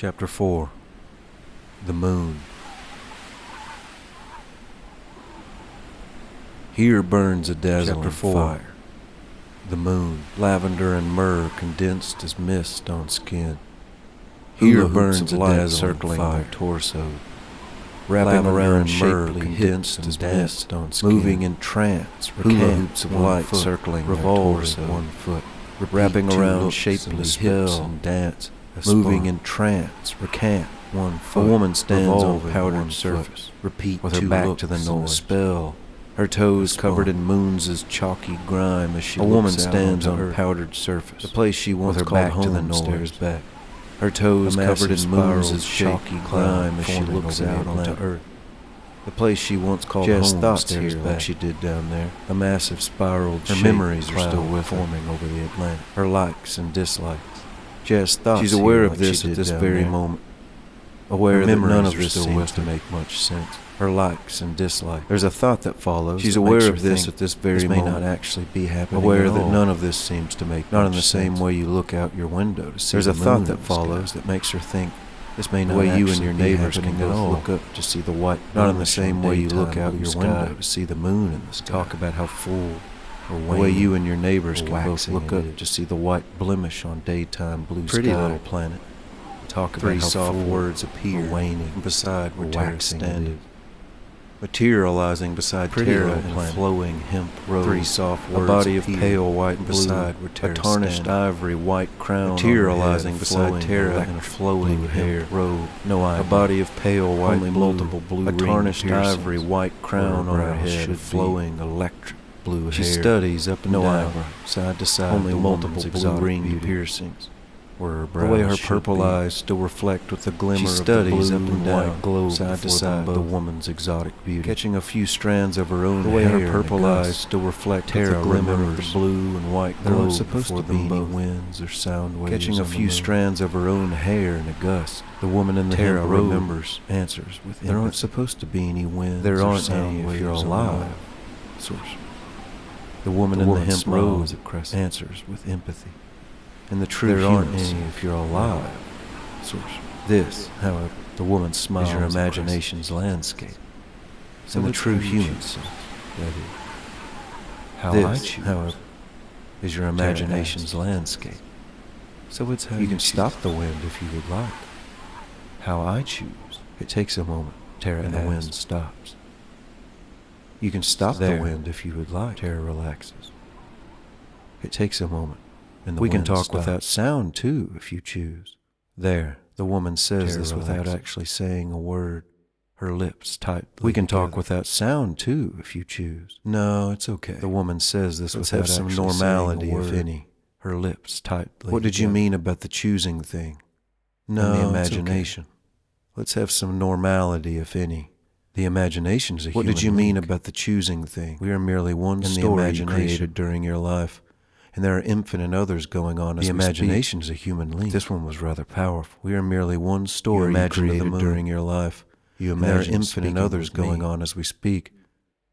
Chapter 4. The Moon. Here burns a dazzling fire. The moon, lavender and myrrh condensed as mist on skin. Here burns a light circling their torso, wrapping around myrrh condensed as mist on skin. Moving in trance, hula hoops of light circling revolves at 1 foot, wrapping around shapeless hips and dance. Moving in trance, recant 1 foot. A woman stands on powdered surface, repeat with her back to the noise. Spell. Her toes covered in moons' chalky grime as she looks out. A woman stands on powdered surface. The place she once called home stares back. Her toes covered in moons' chalky grime as she looks out onto earth. The place she once called home stares back. Like she did down there. A massive spiraled shape. Her memories are still forming over the Atlantic. Her likes and dislikes. Jazz thoughts. She's aware of this at this very moment. Aware that none of this seems to make much sense. Her likes and dislikes. There's a thought that follows. She's aware of this at this very moment. This may not actually be happening. Aware that none of this seems to make not in the same way you look out your window to see. There's a thought that follows that makes her think this may not way you and your neighbors can both look up to see the white. Not in the same way you look out your window to see the moon in the sky. Talk about how full. The way you and your neighbors can both look up to see the white blemish on daytime blue sky. Pretty little planet. Talk about how soft words appear, waning beside where Terra standeth. Materializing beside Terra in flowing hemp robe. 3 soft words. A body of pale white and beside where Terra standeth. A tarnished ivory white crown. Materializing beside Terra in a flowing hair robe. No eye. A body of pale white and multiple blue. A tarnished ivory white crown on her head. Flowing electric blue hair. She studies up and down, side to side, only multiple blue-ring piercings. The way her purple eyes still reflect with the glimmer of the blue and white glow side to side the woman's exotic beauty. Catching a few strands of her own hair. The way her purple eyes still reflect with the glimmer of the blue and white glow before the any winds or sound waves. Catching a few strands of her own hair in a gust. The woman in the hemp robe remembers, answers with empathy. There aren't supposed to be any winds or sound waves if you're alive. Source. The woman in the hemp robe answers with empathy. And the true there aren't any if you're alive. Source. This, however, the woman smiles, is your imagination's landscape. So and the true humans, that is. How this, I choose, however, is your imagination's landscape. So it's how you can stop the wind if you would like. How I choose. It takes a moment, Terra, and the wind stops. You can stop the wind if you would like. Terra relaxes. It takes a moment. And we can talk without sound, too, if you choose. There, the woman says this without actually saying a word. Her lips tightly. We can talk without sound, too, if you choose. No, it's okay. The woman says this without actually saying a word. Let's have some normality, if any. Her lips tightly. What did you mean about the choosing thing? No, the imagination. Let's have some normality, if any. The imagination's a human link. What did you mean about the choosing thing? We are merely one story created during your life. And there are infinite others going on as we speak. The imagination's a human link. This one was rather powerful. We are merely one story created during your life. You imagine there are infinite others going on as we speak.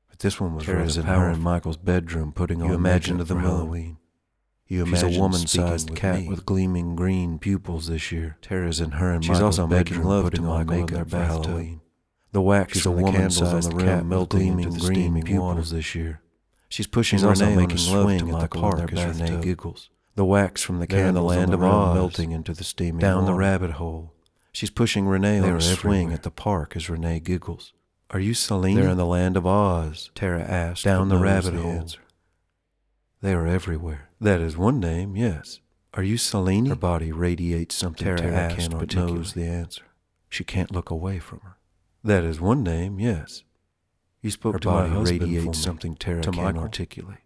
But this one was rather powerful. Her in Michael's bedroom putting on makeup for Halloween. You imagine she's a woman-sized cat with gleaming green pupils this year. Terra's in her and Michael's bedroom putting on makeup for Halloween. The wax from the candles on the rim melting into the steaming pupils this year. She's pushing Renee on a swing at the park as Renee giggles. The wax from the candles on the rim melting into the steaming down the rabbit hole. She's pushing Renee on a swing at the park as Renee giggles. Are you Selene? They're in the land of Oz, Terra asked. Down the rabbit hole. They are everywhere. That is one name, yes. Are you Selene? Her body radiates something Terra asked but knows the answer. She can't look away from her. That is one name, yes. You spoke to my husband radiates something Terra can't articulate.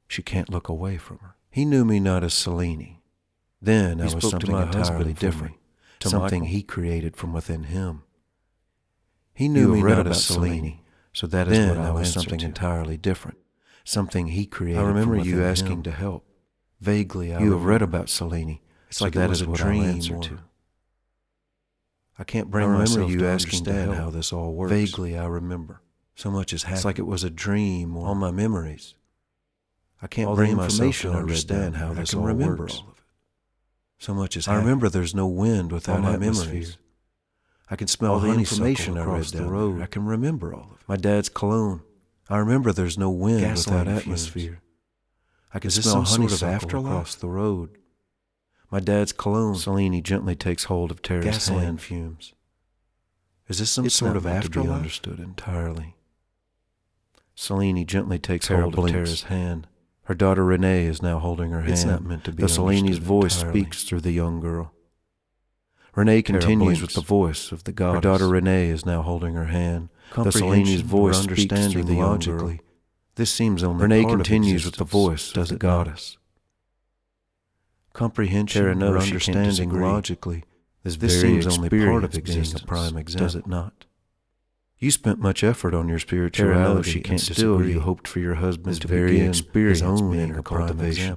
She can't look away from her. He knew me not as Selene. Then I was something entirely different, something he created from within him. He knew me not as Selene, so that is what I was something entirely different, something he created from within him. I remember you asking to help. Vaguely, you have read about Selene. It's like that is what I'll answer to. I can't bring myself to understand how this all works. Vaguely, I remember. So much has happened. It's like it was a dream or all my memories. I can't bring myself to understand how this all works. So much as I remember there's no wind without my memories. I can smell the information across the road. I can remember all of it. My dad's cologne. I remember there's no wind without atmosphere. I can smell honeysuckle across the road. My dad's cologne. Selene gently takes hold of Tara's hand. Fumes. Is this some sort of afterlife? To be understood entirely. Selene gently takes hold of Tara's hand. Her daughter Renee is now holding her hand. It's not meant to be understood entirely. Selene's voice speaks through the young girl. Renee continues with the voice of the goddess. Her daughter Renee is now holding her hand. Selene's voice speaks through the young girl. This seems only Renee continues with the voice of the goddess. Comprehension or understanding logically. This seems only part of existence, a prime example, does it not? You spent much effort on your spirituality. She can't disagree. You hoped for your husband to begin his own inner cultivation.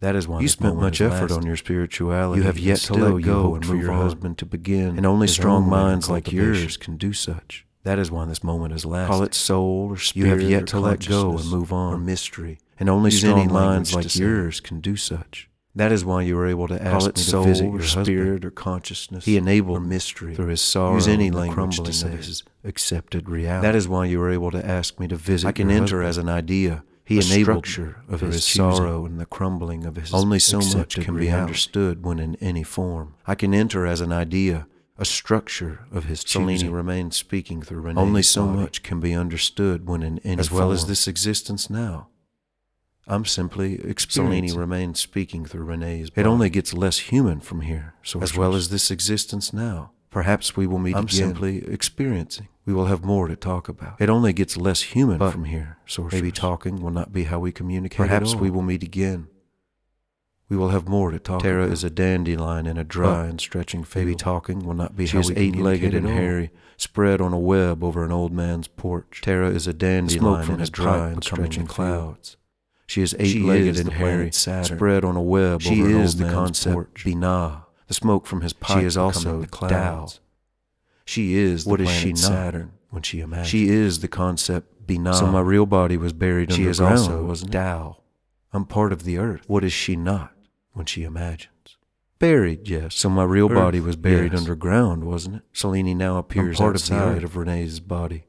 That is why you spent much effort on your spirituality. You have yet to let go and for your husband to begin, and only strong minds like yours can do such. That is why this moment is lasting. Call it soul or spirit. You have yet to let go and move on, or mystery, and only strong minds like yours can do such. That is why you were able to ask me to visit your spirit or consciousness. He enabled mystery through his sorrow. Use any language to say his accepted reality. That is why you were able to ask me to visit. I can enter as an idea. He enabled structure of his sorrow and the crumbling of his only so much can be understood when in any form. I can enter as an idea, a structure of his choosing. Selene remains speaking through Renee's only so body. Much can be understood when in any as well form. As this existence now. I'm simply experiencing. Selene remains speaking through Renee's body. It only gets less human from here, as well as this existence now. Perhaps we will meet again. I'm simply experiencing. We will have more to talk about. It only gets less human from here, sorceress. Maybe talking will not be how we communicate. Perhaps we will meet again. We will have more to talk about. Tara is a dandelion in a dry and stretching field. Maybe talking will not be how we communicate. She is eight-legged and hairy, spread on a web over an old man's porch. Tara is a dandelion in a dry and stretching clouds. She is eight-legged and hairy, spread on a web over an old man's porch. Binah, the smoke from his pipe. She is also the clouds. She is the planet Saturn when she imagines. She is the concept Binah. So my real body was buried underground. She is also wasn't Tao. I'm part of the earth. What is she not when she imagines? Buried, yes. So my real body was buried underground, wasn't it? Selene now appears outside of Renee's body.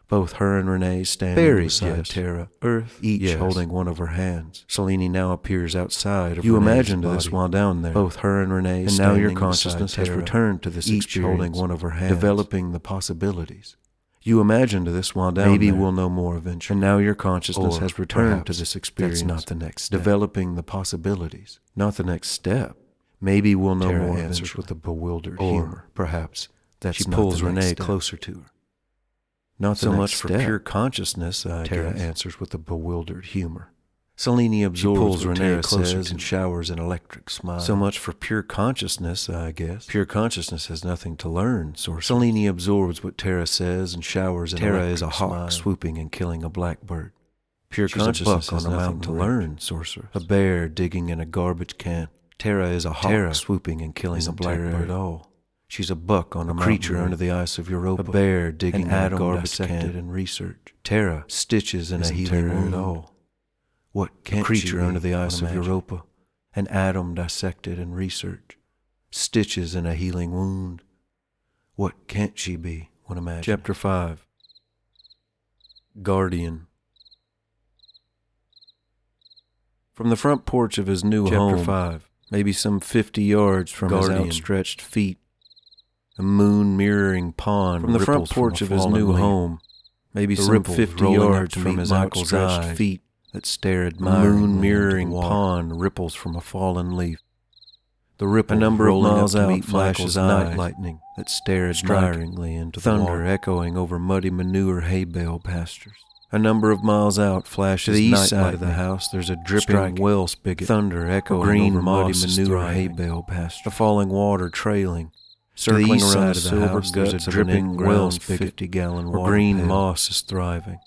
Both her and Renee standing beside Tara, Earth, each holding one of her hands. Selene now appears outside of you Renee's imagined body. This while down there. Both her and Renee and now your consciousness has returned to this each holding one of her hands, developing the possibilities. You imagined this while down Maybe there. We'll know more eventually. And now your consciousness has returned to this experience. That's not the next step. Developing the possibilities. Not the next step. Maybe we'll know Tara more answers with a bewildered humor. Perhaps that's she pulls Renee closer to her. Not so much for pure consciousness, Tara answers with a bewildered humor. Selene absorbs what Renee says and showers an electric smile. So much for pure consciousness, I guess. Pure consciousness has nothing to learn, sorceress. Selene absorbs what Tara says and showers an electric smile. Tara is a hawk swooping and killing a blackbird. Pure consciousness has nothing to learn, sorceress. A bear digging in a garbage can. Tara is a hawk swooping and killing a blackbird. She's a buck on a creature under the ice of Europa. A bear digging in a garbage can and research. Tara stitches in a healing wound. What can't creature under the ice of Europa? An atom dissected in research. Stitches in a healing wound. What can't she be? One imagine. Chapter 5. Guardian. From the front porch of his new home, Chapter 5, maybe some 50 yards from his outstretched feet, a moon-mirroring pond from the front porch of his new home, maybe some 50 yards from his outstretched feet that stare admiringly. A moon-mirroring pond ripples from a fallen leaf. The ripple a number of miles out flashes night lightning that stare admiringly into the water. Thunder echoing over muddy manure hay bale pastures. A number of miles out flashes to the east side of the house. There's a dripping well spigot. Thunder echoing over muddy manure hay bale pastures. The falling water trailing. Circling around the silver guts of dripping well spigot, 50-gallon water green pail. Moss is thriving.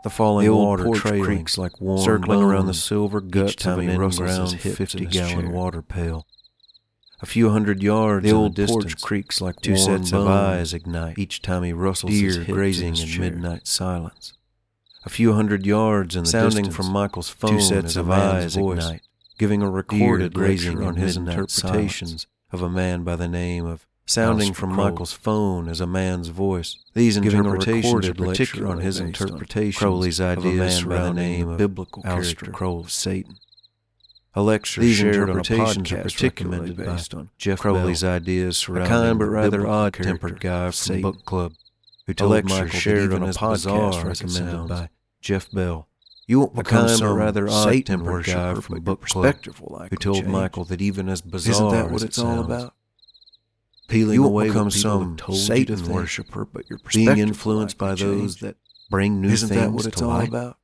The falling water creaks like warm circling around the silver guts of an in-ground 50-gallon water pail. A few hundred yards the old porch creaks like two sets of eyes ignite each time he rustles his hips grazing in midnight silence. A few hundred yards in the distance, sounding from Michael's phone, two sets of eyes ignite giving a recorded lecture on his interpretations of a man by the name of sounding from Michael's phone as a man's voice. These interpretations are particular on his interpretations Crowley's ideas of a man by the name of biblical character of Satan. A lecture shared on a podcast recommended based on Jeff Crowley's ideas surrounding a kind but rather odd-tempered guy from book club who told Michael shared on a podcast recommended by Jeff Bell. You won't become some rather odd-tempered guy from book club who told Michael that even as bizarre isn't that what it's all about? Peeling away what people have told Satan you to worshiper, but your perspective being influenced by those that bring new things to light. Isn't that what it's all about?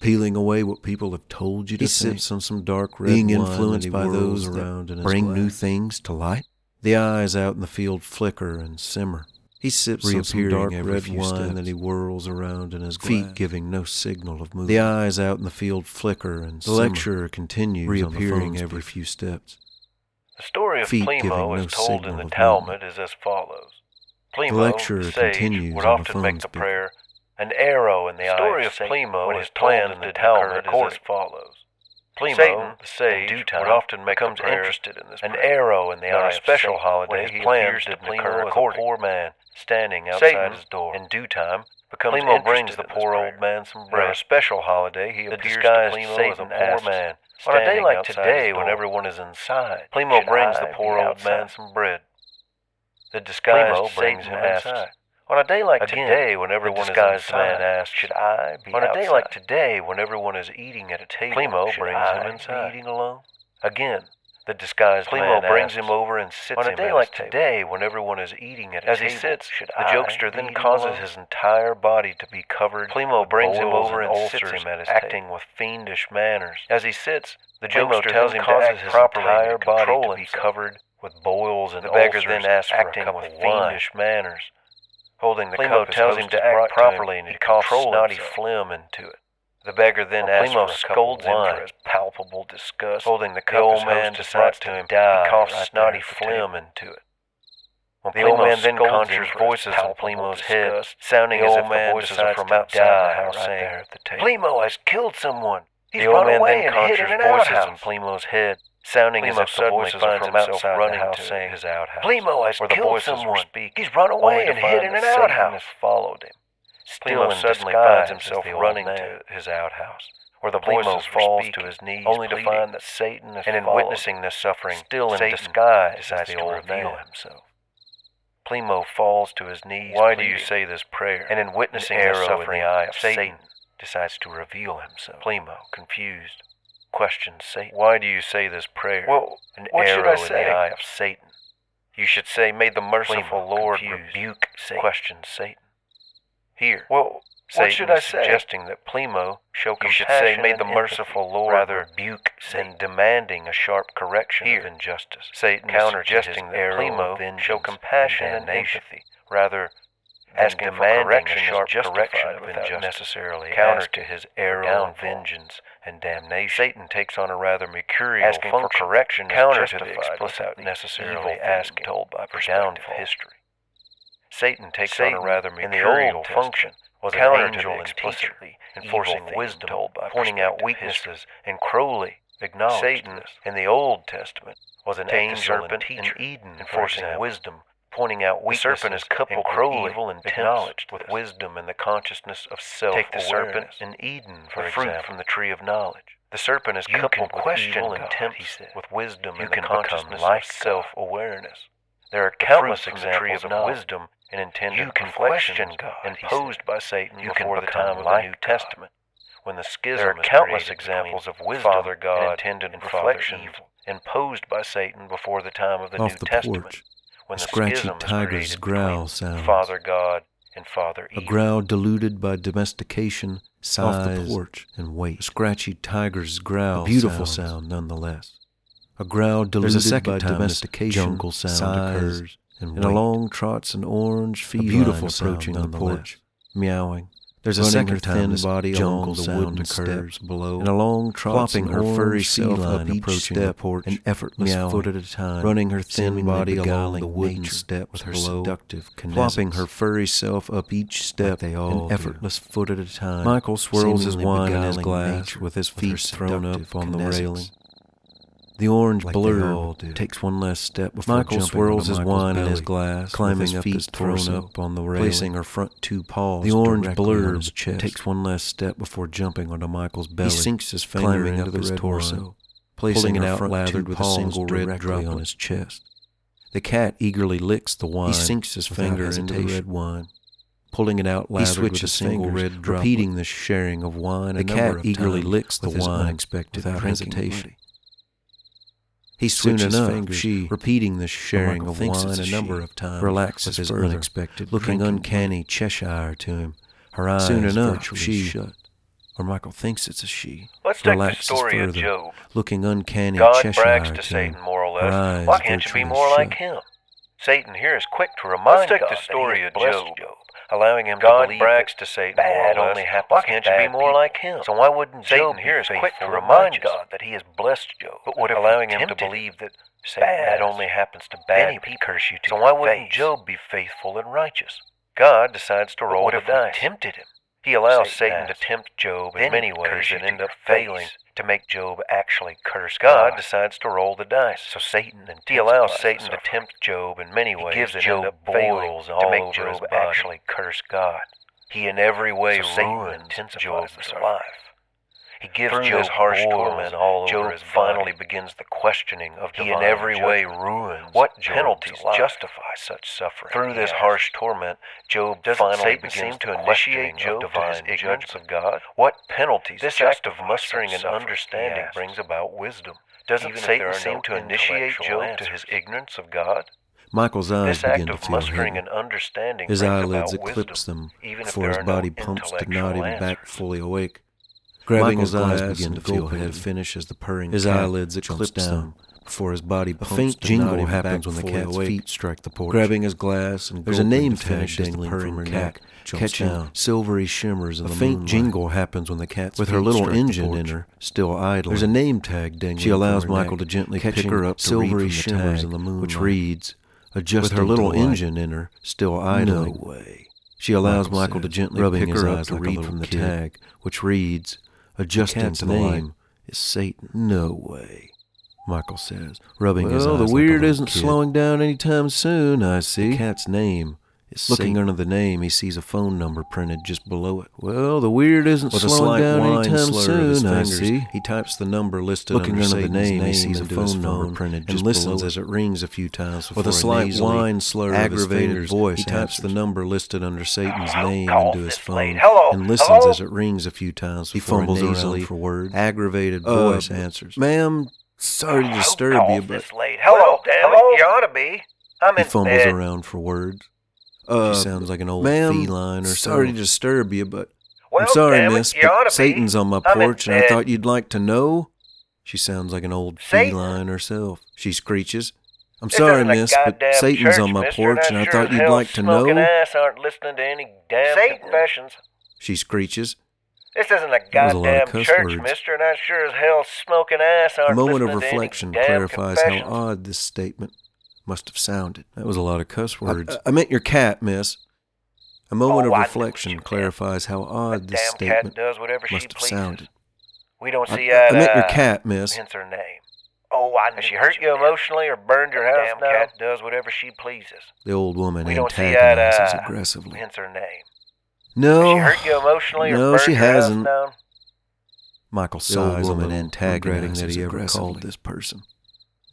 Peeling away what people have told you to think. He sips on some dark red wine, being influenced by those around that bring new things to light. The eyes out in the field flicker and simmer. He sips on some dark red wine that he whirls around in his feet, giving no signal of movement. The eyes out in the field flicker and simmer. The lecturer continues, reappearing every few steps. The story of Plimo, as told in the Talmud, is as follows. Plimo, the sage, would often make the prayer, "An arrow in the eye of Satan." The story of Plimo, as told in the Talmud, is as follows. Plimo, the sage, would often make the prayer, "An arrow in the eye of Satan." On a special holiday, he appears to Plimo as a poor man standing outside his door. In due time, Plimo brings the poor old man some bread. On a special holiday, he appears to Plimo as a poor man. On a day like today, when everyone is inside, Plimo brings the poor old man some bread. The disguised brings him inside. On a day like today, when everyone is inside, should I be outside? On a day like today, when everyone is eating at a table, Plimo brings him inside. Eating alone? Again, the disguised Plimo brings him over and sits him at his table. On a day like today, when everyone is eating at a table, as he sits, the jokester then causes his entire body to be covered. Plimo brings him over and sits him at his table, acting with fiendish manners. As he sits, the jokester tells him to act properly, entire body to be covered with boils and ulcers. The beggar then asks for acting with fiendish manners. Holding the cup, tells him to act properly and to coughs snotty phlegm into it. The beggar then asks for a scolds him for his palpable disgust. Holding the cup, the old man decides to him, he coughs snotty phlegm into it. The old man then conjures voices in Plimo's head, sounding as if the voices are from outside the house, saying, "Plimo has killed someone. He's run away and hid in an outhouse." In Plimo's head, sounding as if the voices are from outside the house, saying, "Plimo has killed someone. He's run away and hid in an outhouse." Followed him. Plimo suddenly finds himself running to his outhouse, where the voices falls to his knees, only to find that Satan is, and in witnessing this suffering, still in disguise, decides to reveal himself. Plimo falls to his knees. "Why do you say this prayer?" And in witnessing this suffering, Satan decides to reveal himself. Plimo, confused, questions Satan. "Why do you say this prayer?" "Well, what should I say?" In the eye of Satan. "You should say, 'May the merciful Lord rebuke Satan.'" Questions Satan. "Here." "Well, what should I say?" Suggesting that Plimo show compassion. "You should say, 'May the merciful Lord rebuke Satan,' demanding a sharp correction of injustice." Satan counter-suggesting that Plimo show compassion and empathy, rather asking for correction, a sharp correction without necessarily counter to his arrow of vengeance and damnation. Satan takes on a rather mercurial asking function, for correction counter to the explicit necessarily asking told by perspective history. Satan takes on a rather mercurial function, was counter to the explicitly enforcing wisdom told by pointing out weaknesses, and Crowley acknowledged Satan in the Old Testament was an angel and teacher in Eden, enforcing wisdom, pointing out weaknesses. The serpent is coupled with evil intent with wisdom and the consciousness of self-awareness. Take the serpent in Eden, for example, fruit from the tree of knowledge. The serpent is coupled with evil intent with wisdom and the consciousness of self-awareness. There are countless examples of wisdom and intended reflections imposed by Satan before the time of the New Testament, when the schism there are countless examples of wisdom Father God and intended reflections imposed by Satan before the time of the New Testament, when the scratchy tiger's growl sounds. Father God and Father Evil. A growl diluted by domestication, size, off the porch, and weight. A scratchy tiger's growl, a beautiful sound nonetheless. A growl diluted by domestication, jungle sound size, occurs, and a long trots an orange feline approaching the porch, meowing, There's a second time this body along the wooden steps below, and a long plopping her furry self up each step, an effortless foot at a time, running her thin body along the wooden step with her seductive plopping her furry self up each step, an effortless foot at a time. Michael swirls his wine in his glass with his feet thrown up on the railing. The orange blur takes one last step before Michael swirls his wine in his glass, climbing up his thrown up on the railing, placing her front two paws. The orange blur takes one last step before jumping onto Michael's belly. He sinks his finger into the red torso, placing it out lathered with a single red drop on his chest. The cat eagerly licks the wine. He sinks his finger into the red wine, pulling it out lathered with a single red drop, repeating the sharing of wine. The cat eagerly licks the wine without hesitation. He soon enough, she, repeating the sharing of wine a number of times, relaxes his unexpected, looking uncanny Cheshire to him. Her eyes soon enough, she shut, or Michael thinks it's a she. Let's take the story of Job. Looking uncanny God Cheshire brags to to Satan, him. more or less. Why can't you be more like him? Satan here is quick to remind God the story of Job, allowing him God to believe brags to Satan bad only happens. Why can't you be more like him? So why wouldn't Satan here is quick to remind God that he has blessed Job, but what if allowing him to believe that bad only happens to bad people? Curse you to so why wouldn't Job be faithful and righteous? God decides to roll the dice. Tempted him. He allows Satan to tempt Job in many ways and end up failing to make Job actually curse God. God decides to roll the dice. So he allows Satan to tempt Job in many ways and end up failing to make Job actually curse God. He in every way ruins Job's life. He gives Job harsh torment all over his body. Finally begins the questioning of divine judgment. He in every way ruins what penalties justify such suffering. Through this harsh torment, Job finally begins to initiate Job to his ignorance of God. What penalties this act of mustering and understanding brings about wisdom? Doesn't Satan seem to initiate Job to his ignorance of God? Michael's eyes begin to feel mustering heavy. and understanding His eyelids eclipse them before his body pumps to nod him back fully awake. Grabbing his eyes begin to feel heavy. Finish as the purring his eyelids eclipse down before his body pumps. A faint jingle happens when the cat's feet strike the porch. Grabbing his glass and there's a name tag dangling from her neck, catching silvery shimmers in the moonlight. A faint jingle happens when the cat's with her little engine in her still idling. There's a name tag dangling. She allows Michael to gently pick her up silvery shimmers in the moonlight, which reads, "Adjusting with her little engine in her still idling." No way. She allows Michael to gently pick her up to read from the tag, which reads, "Adjusting to the name is Satan." No way, Michael says, rubbing his eyes. Well, the weird isn't slowing down anytime soon, I see. The cat's name is looking under the name, he sees a phone number printed just below it. Well, the weird isn't slowing down anytime soon, I see. He types the number listed looking under the name, he sees a phone number printed just below it, and listens as it rings a few times before with a slight whine slur aggravated voice, he types the number listed under Satan's name into his phone and listens as it rings a few times before he fumbles around for words. Aggravated voice answers, "Ma'am, sorry to disturb you, but..." Hello, damn it, you ought to be. I'm in bed. He fumbles around for words. She sounds like an old feline or sorry to disturb you, but... I'm sorry, miss, but Satan's on my porch and I thought you'd like to know. She sounds like an old feline herself. She screeches. I'm sorry, miss, but Satan's on my porch and I thought you'd like to know. Ass aren't listening to any damn confessions. She screeches. This isn't a goddamn church, mister, and I sure as hell smoking ass aren't listening to any damn confessions. A moment of reflection clarifies how odd this statement must have sounded. That was a lot of cuss words. I meant your cat, miss. A moment of reflection clarifies how odd this statement must have sounded. We don't see eye to eye. I meant your cat, miss. Hence her name. Has she hurt you emotionally or burned your house down? Cat does whatever she pleases. The old woman antagonizes aggressively. Hence her name. No. Has she hurt you emotionally or burned your house down? Michael sighs and antagonizes that he ever called this person.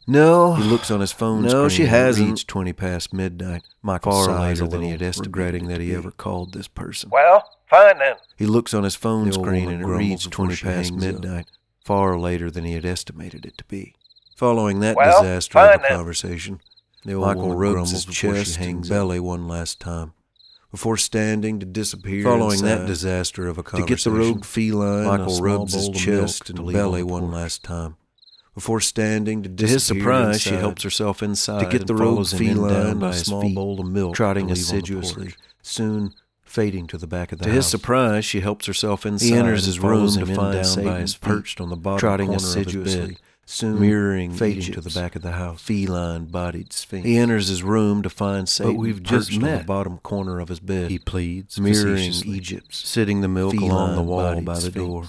No. He looks on his phone screen. No, she hasn't. Reached 20 past midnight. Michael far later than he had estimated that he ever called this person. Well, fine then. He looks on his phone screen and it reads 20 past midnight. Far later than he had estimated it to be. Following that disaster of the conversation, Michael rubs his chest and belly one last time. Before standing to disappear following that disaster of a conversation, to get the rogue feline, Michael rubs his chest and belly one last time. Before standing to disappear, to his surprise, she helps herself inside to get the rogue feline by a small bowl of milk, trotting assiduously. Soon, fading to the back of the house. To his surprise, she helps herself inside. He enters his room to find Satan perched on the bottom corner of his bed, soon mirroring fading to the back of the house. Feline-bodied sphinx. He enters his room to find Satan perched on the bottom corner of his bed. He pleads, mirroring Egypt, sitting the milk along the wall by the door.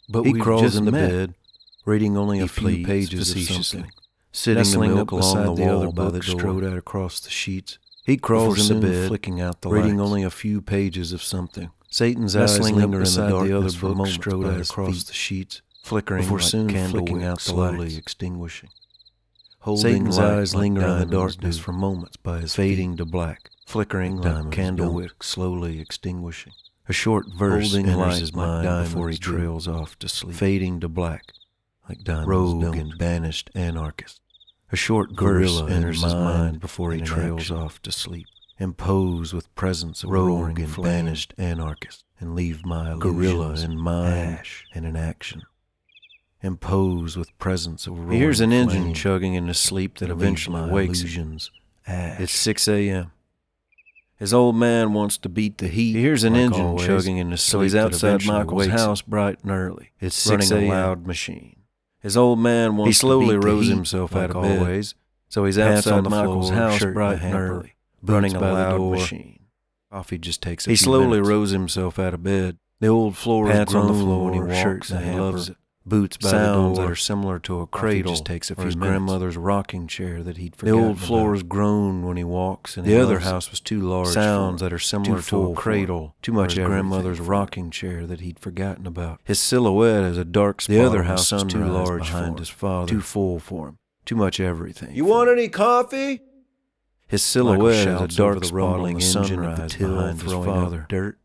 But he crawls into bed, reading only a few pages of something, sitting the milk along the wall by the door, strode out across the sheets. He crawls into bed, flicking out the reading only a few pages of something. Satan's eyes linger in the darkness for moments, strode out across the sheets, flickering before soon flicking out slowly extinguishing. Satan's eyes linger in the darkness for moments by his fading to black, flickering like candle wick slowly extinguishing. A short verse enters his mind before he trails off to sleep, fading to black, like rogue and banished anarchist. A short verse enters his mind before he trails off to sleep, impose with presence of rogue and banished anarchist, and leave my gorilla in mind and in action. Impose with presence of roaring. He hears an engine chugging in his sleep that eventually wakes him. It's 6 a.m. His old man wants to beat the heat. He hears an engine chugging in his sleep, so he's outside Michael's house bright and early. It's 6 a.m. Running a loud machine. His old man wants to beat the heat. He slowly rose himself out of bed, so he's outside Michael's house bright and early, running a loud machine. Coffee just takes a few minutes. He slowly rose himself out of bed. The old floor is grown on the floor when he walks, and he loves it. Boots by sounds the door that are similar to a cradle, just takes a few his grandmother's rocking chair that he'd forgotten. The old floor is grown when he walks, and the other house was too large. Sounds that are similar to a cradle, too much his grandmother's rocking chair that he'd forgotten about. His silhouette is a dark spot. The other house is too large behind his father, too full for him, too much everything. You want any coffee? His silhouette is a dark spot on the sunrise behind his father. Dirt.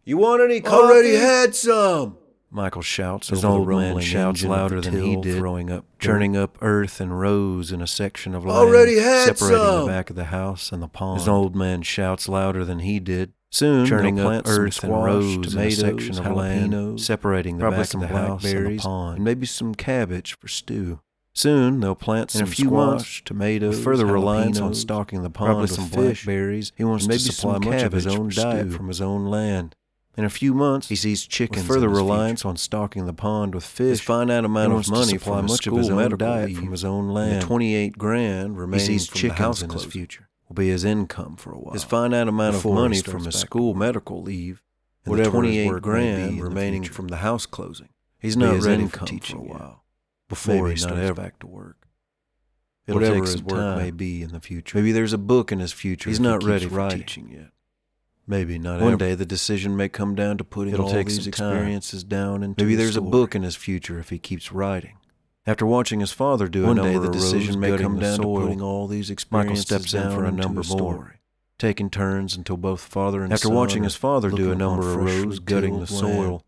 You want any coffee? Already had some. Michael shouts. His old man shouts louder than he did, churning up earth and rows in a section of land separating the back of the house and the pond. His old man shouts louder than he did, soon churning up earth and rows in a section of land separating the back of the house and the pond, and maybe some cabbage for stew. Soon they'll plant some squash, tomatoes, with further reliance on stocking the pond with some blackberries. He wants to supply much of his own diet from his own land. In a few months, he sees chickens. With further reliance on stocking the pond with fish, his finite amount of money for much of his own diet from his own land. The $28,000 remaining from the house in his future will be his income for a while. His finite amount of money from his school medical leave, and the $28,000 remaining from the house closing. He's not ready for teaching for a while. Before he starts back to work. Whatever his work may be in the future. Maybe there's a book in his future. He's not ready for teaching yet. Maybe not. One day the decision may come down to putting all these experiences down into maybe there's a book in his future if he keeps writing. After watching his father do a number of rows, one day the decision may come down to putting all these experiences down. Michael steps in for a number more, taking turns until both father and son. After watching his father do a number of rows, gutting the soil,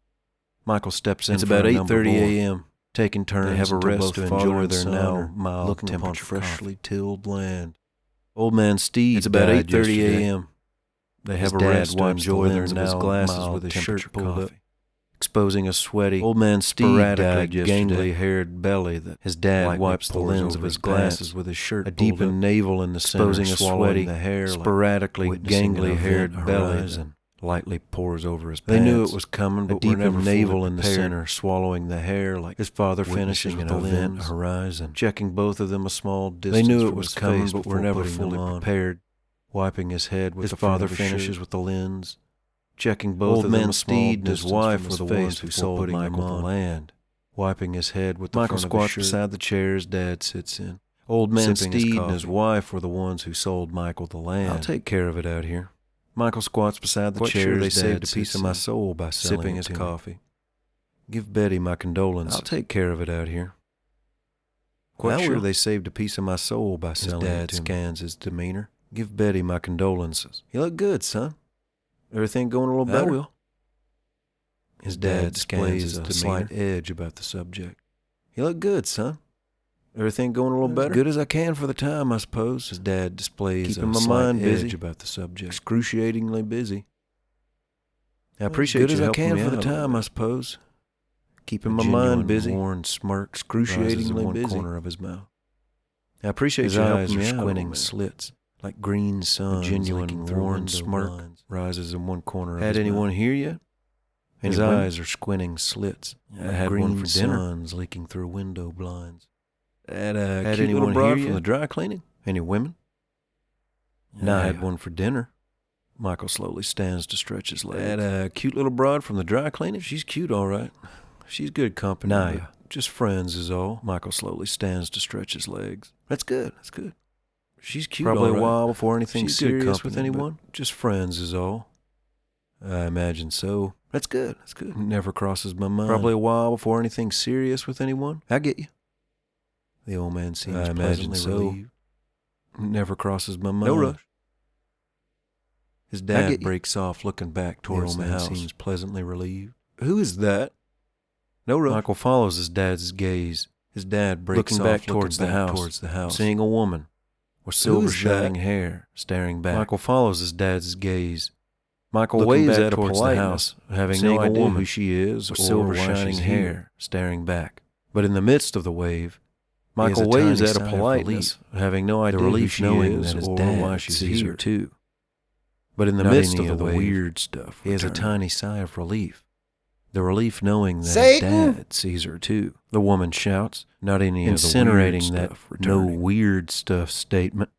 Michael steps in for a number more. It's about 8:30 a.m. Taking turns. They have a rest to enjoy their now mild temperature, freshly tilled land. Old man Steve. It's about 8:30 a.m. They have a rest to enjoy their now glasses with his shirt pulled up, exposing a sweaty, old man Steve died gangly-haired belly that his dad wipes the lens of his glasses with his shirt pulled up, a deepened navel in the center, exposing a sweaty, sporadically gangly-haired belly and lightly pours over his pants. They knew it was coming, but were never navel in the center, swallowing the hair like his father finishing an event horizon, checking both of them a small distance. They knew it was coming, but were never fully prepared. Wiping his head with his father finishes with the lens, checking both of them a small distance. His wife were the ones who sold Michael the land. Wiping his head with the Michael squats beside the chair his dad sits in. Old man Steve and his wife were the ones who sold Michael the land. I'll take care of it out here. Michael squats beside the chair. They saved a piece of my soul by sipping his coffee. Give Betty my condolences. I'll take care of it out here. Quite sure they saved a piece of my soul by selling it to me. His dad scans his demeanor. Give Betty my condolences. You look good, son. Everything going a little better? I will. His dad displays a slight edge about the subject. You look good, son. Everything going a little better? As good as I can for the time, I suppose. His dad displays a slight edge about the subject. Excruciatingly busy. I appreciate you helping me out. As good as I can for the time, I suppose. Keeping my mind busy. Worn smirk, excruciatingly busy. Corner of his mouth. I appreciate you helping me out. His eyes are squinting slits. like green sun. A genuine worn smirk rises in one corner of his mouth. Had anyone here yet? His eyes are squinting slits. I had one for dinner. Sun's leaking through window blinds. Had anyone here from the dry cleaning? Any women? No, I had one for dinner. Michael slowly stands to stretch his legs. Had a cute little broad from the dry cleaning? She's cute, all right. She's good company. Nah, just friends is all. Michael slowly stands to stretch his legs. That's good. She's cute, probably a while before anything serious with anyone. Just friends is all. I imagine so. That's good. Never crosses my mind. Probably a while before anything serious with anyone. I get you. The old man seems pleasantly relieved. Never crosses my mind. No rush. His dad breaks off, looking back towards the house. Seems pleasantly relieved. Who is that? No rush. Michael follows his dad's gaze. His dad breaks off, looking back towards the house, seeing a woman with silver shining hair staring back. Michael follows his dad's gaze. Michael waves at her towards the house, having no idea who she is or silver shining hair staring back. But in the midst of the wave, Michael waves at her politeness, having no idea who she is or why she sees her too. But in the midst of the weird stuff, he has a tiny sigh of relief. The relief knowing that his dad sees her too. The woman shouts, not any incinerating that no weird stuff statement.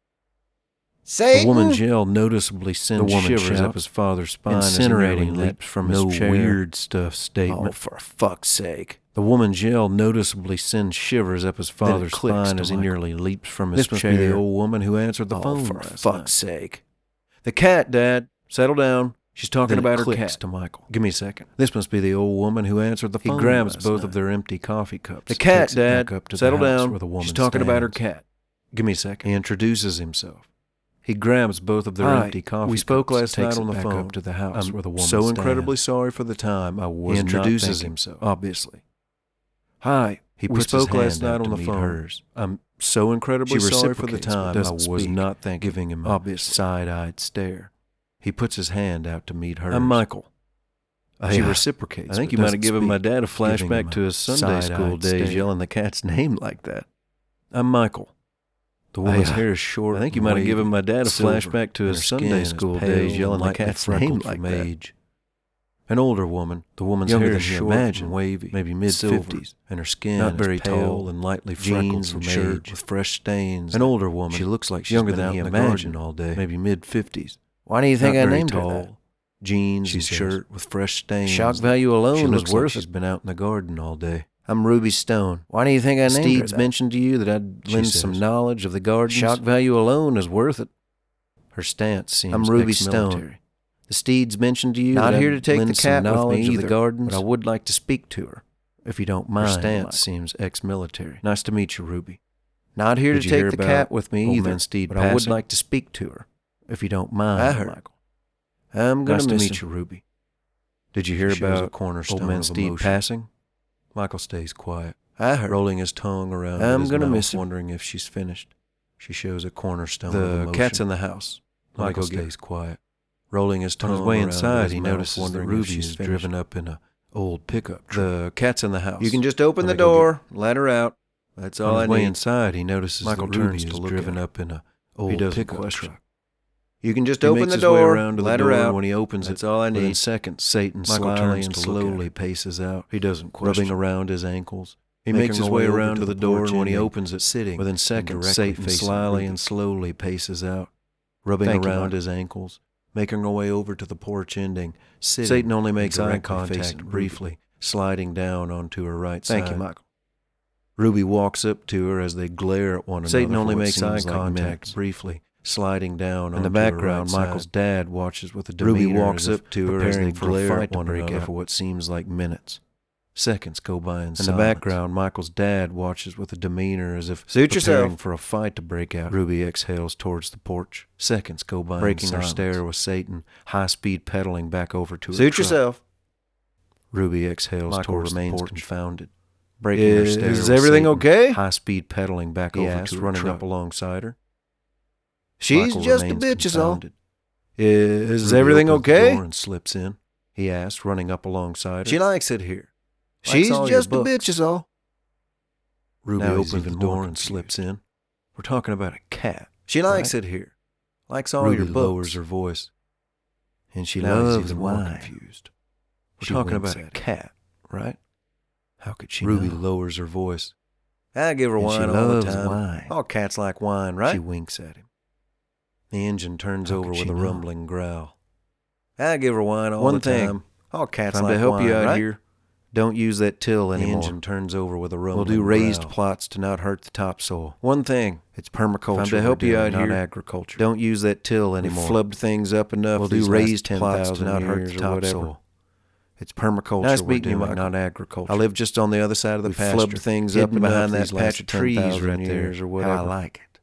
Satan! The woman's yell noticeably sends shivers up his father's spine, incinerating that from his chair. Weird stuff statement. Oh, for fuck's sake. The woman's yell noticeably sends shivers up his father's spine as he nearly leaps from his chair. This must be the old woman who answered the phone. For fuck's sake. The cat, Dad. Settle down. She's talking about her cat. To Michael. Give me a second. This must be the old woman who answered the phone. He grabs both of their empty coffee cups. The cat, Dad. Settle down. She's talking about her cat. Give me a second. He introduces himself. He grabs both of their empty coffee cups. We spoke last night on the phone. Up to the house where the woman so incredibly sorry for the time I was. He introduces himself. Obviously. Hi. We spoke last night on the phone. I'm so incredibly sorry for the time I was not thinking. Giving him a side-eyed stare. He puts his hand out to meet hers. I'm Michael. She reciprocates. I think you might have given my dad a flashback to his Sunday school days yelling the cat's name like that. I'm Michael. The woman's hair is short. I think you might have given my dad a flashback to his Sunday school days yelling the cat's name like that. An older woman. The woman's hair is short and wavy, maybe mid-50s, and her skin not very tall and lightly freckled from age, with fresh stains. An older woman. She looks like she's younger than he imagined all day, maybe mid-50s. Why do you think I named her that? Jeans and shirt with fresh stains. Shock value alone is worth it. She's been out in the garden all day. I'm Ruby Stone. Why do you think I named her that? Steeds mentioned to you that I'd lend some knowledge of the gardens. Shock value alone is worth it. Her stance seems I'm Ruby Stone. The Steeds mentioned to you that I'd here to take the cat with me either, of the gardens, but I would like to speak to her, if you don't mind. Her stance seems ex-military. Nice to meet you, Ruby. Not here to take the cat with me either, but I would like to speak to her, if you don't mind. I heard. Michael. I'm going to meet you, Ruby. Did you hear about Old Man Steed passing? Michael stays quiet. I heard. Rolling his tongue around I'm going to miss him. Wondering if she's finished. She shows a cornerstone of emotion. The cat's in the house. Michael stays quiet. Rolling his tongue on his way inside, he notices that Ruby is driven up in a old pickup truck. The cat's in the house. You can just open the door, let her out. That's all I need. On his way inside, he notices Michael that Ruby is driven up in a old pickup truck. You can just open the door, let her out. When he opens it, that's all I need. Within seconds, Satan slyly and slowly paces out. He doesn't question. Rubbing around his ankles. He makes his way around to the door, and when he opens it, sitting. Within seconds, Satan slyly and slowly paces out. Rubbing around his ankles. Making her way over to the porch ending. Sitting. Satan only makes eye contact briefly, sliding down onto her right side. Thank you, Michael. Ruby walks up to her as they glare at one another. Satan only makes eye contact briefly, sliding down in the background. Michael's dad watches with a demeanor. Ruby walks up to her as they glare at one another for what seems like minutes. Seconds go by in silence. In the background, Michael's dad watches with a demeanor as if preparing for a fight to break out. Ruby exhales towards the porch. Seconds go by breaking her stare with Satan, high-speed pedaling back over to her truck. Suit yourself. Ruby exhales towards the porch, confounded. Breaking her stare with everything Satan, okay? High-speed pedaling back over to her running up alongside her. She's just a bitch is all. Is everything okay? The door and slips in. He asks, running up alongside her. She likes it here. She's just a bitch is all. Ruby opens the door and slips in. We're talking about a cat. She likes it here. Likes all your books. Lowers her voice. And she loves wine. Confused. We're talking about a cat, right? How could she Ruby lowers her voice. I give her wine all the time. Wine. All cats like wine, right? She winks at him. The engine turns over with a rumbling growl. I give her wine all the time. All cats like wine, right? To help you out here, don't use that till anymore. The engine turns over with a rumbling growl. We'll do raised plots to not hurt the topsoil. One thing, it's permaculture. To help you out here, not agriculture. Don't use that till anymore. We've flubbed things up enough. We'll do raised plots to not hurt the topsoil. It's permaculture. Nice meeting you, Michael. Not agriculture. I live just on the other side of the pasture. Flubbed things up behind that patch of trees right there, or whatever. How I like it.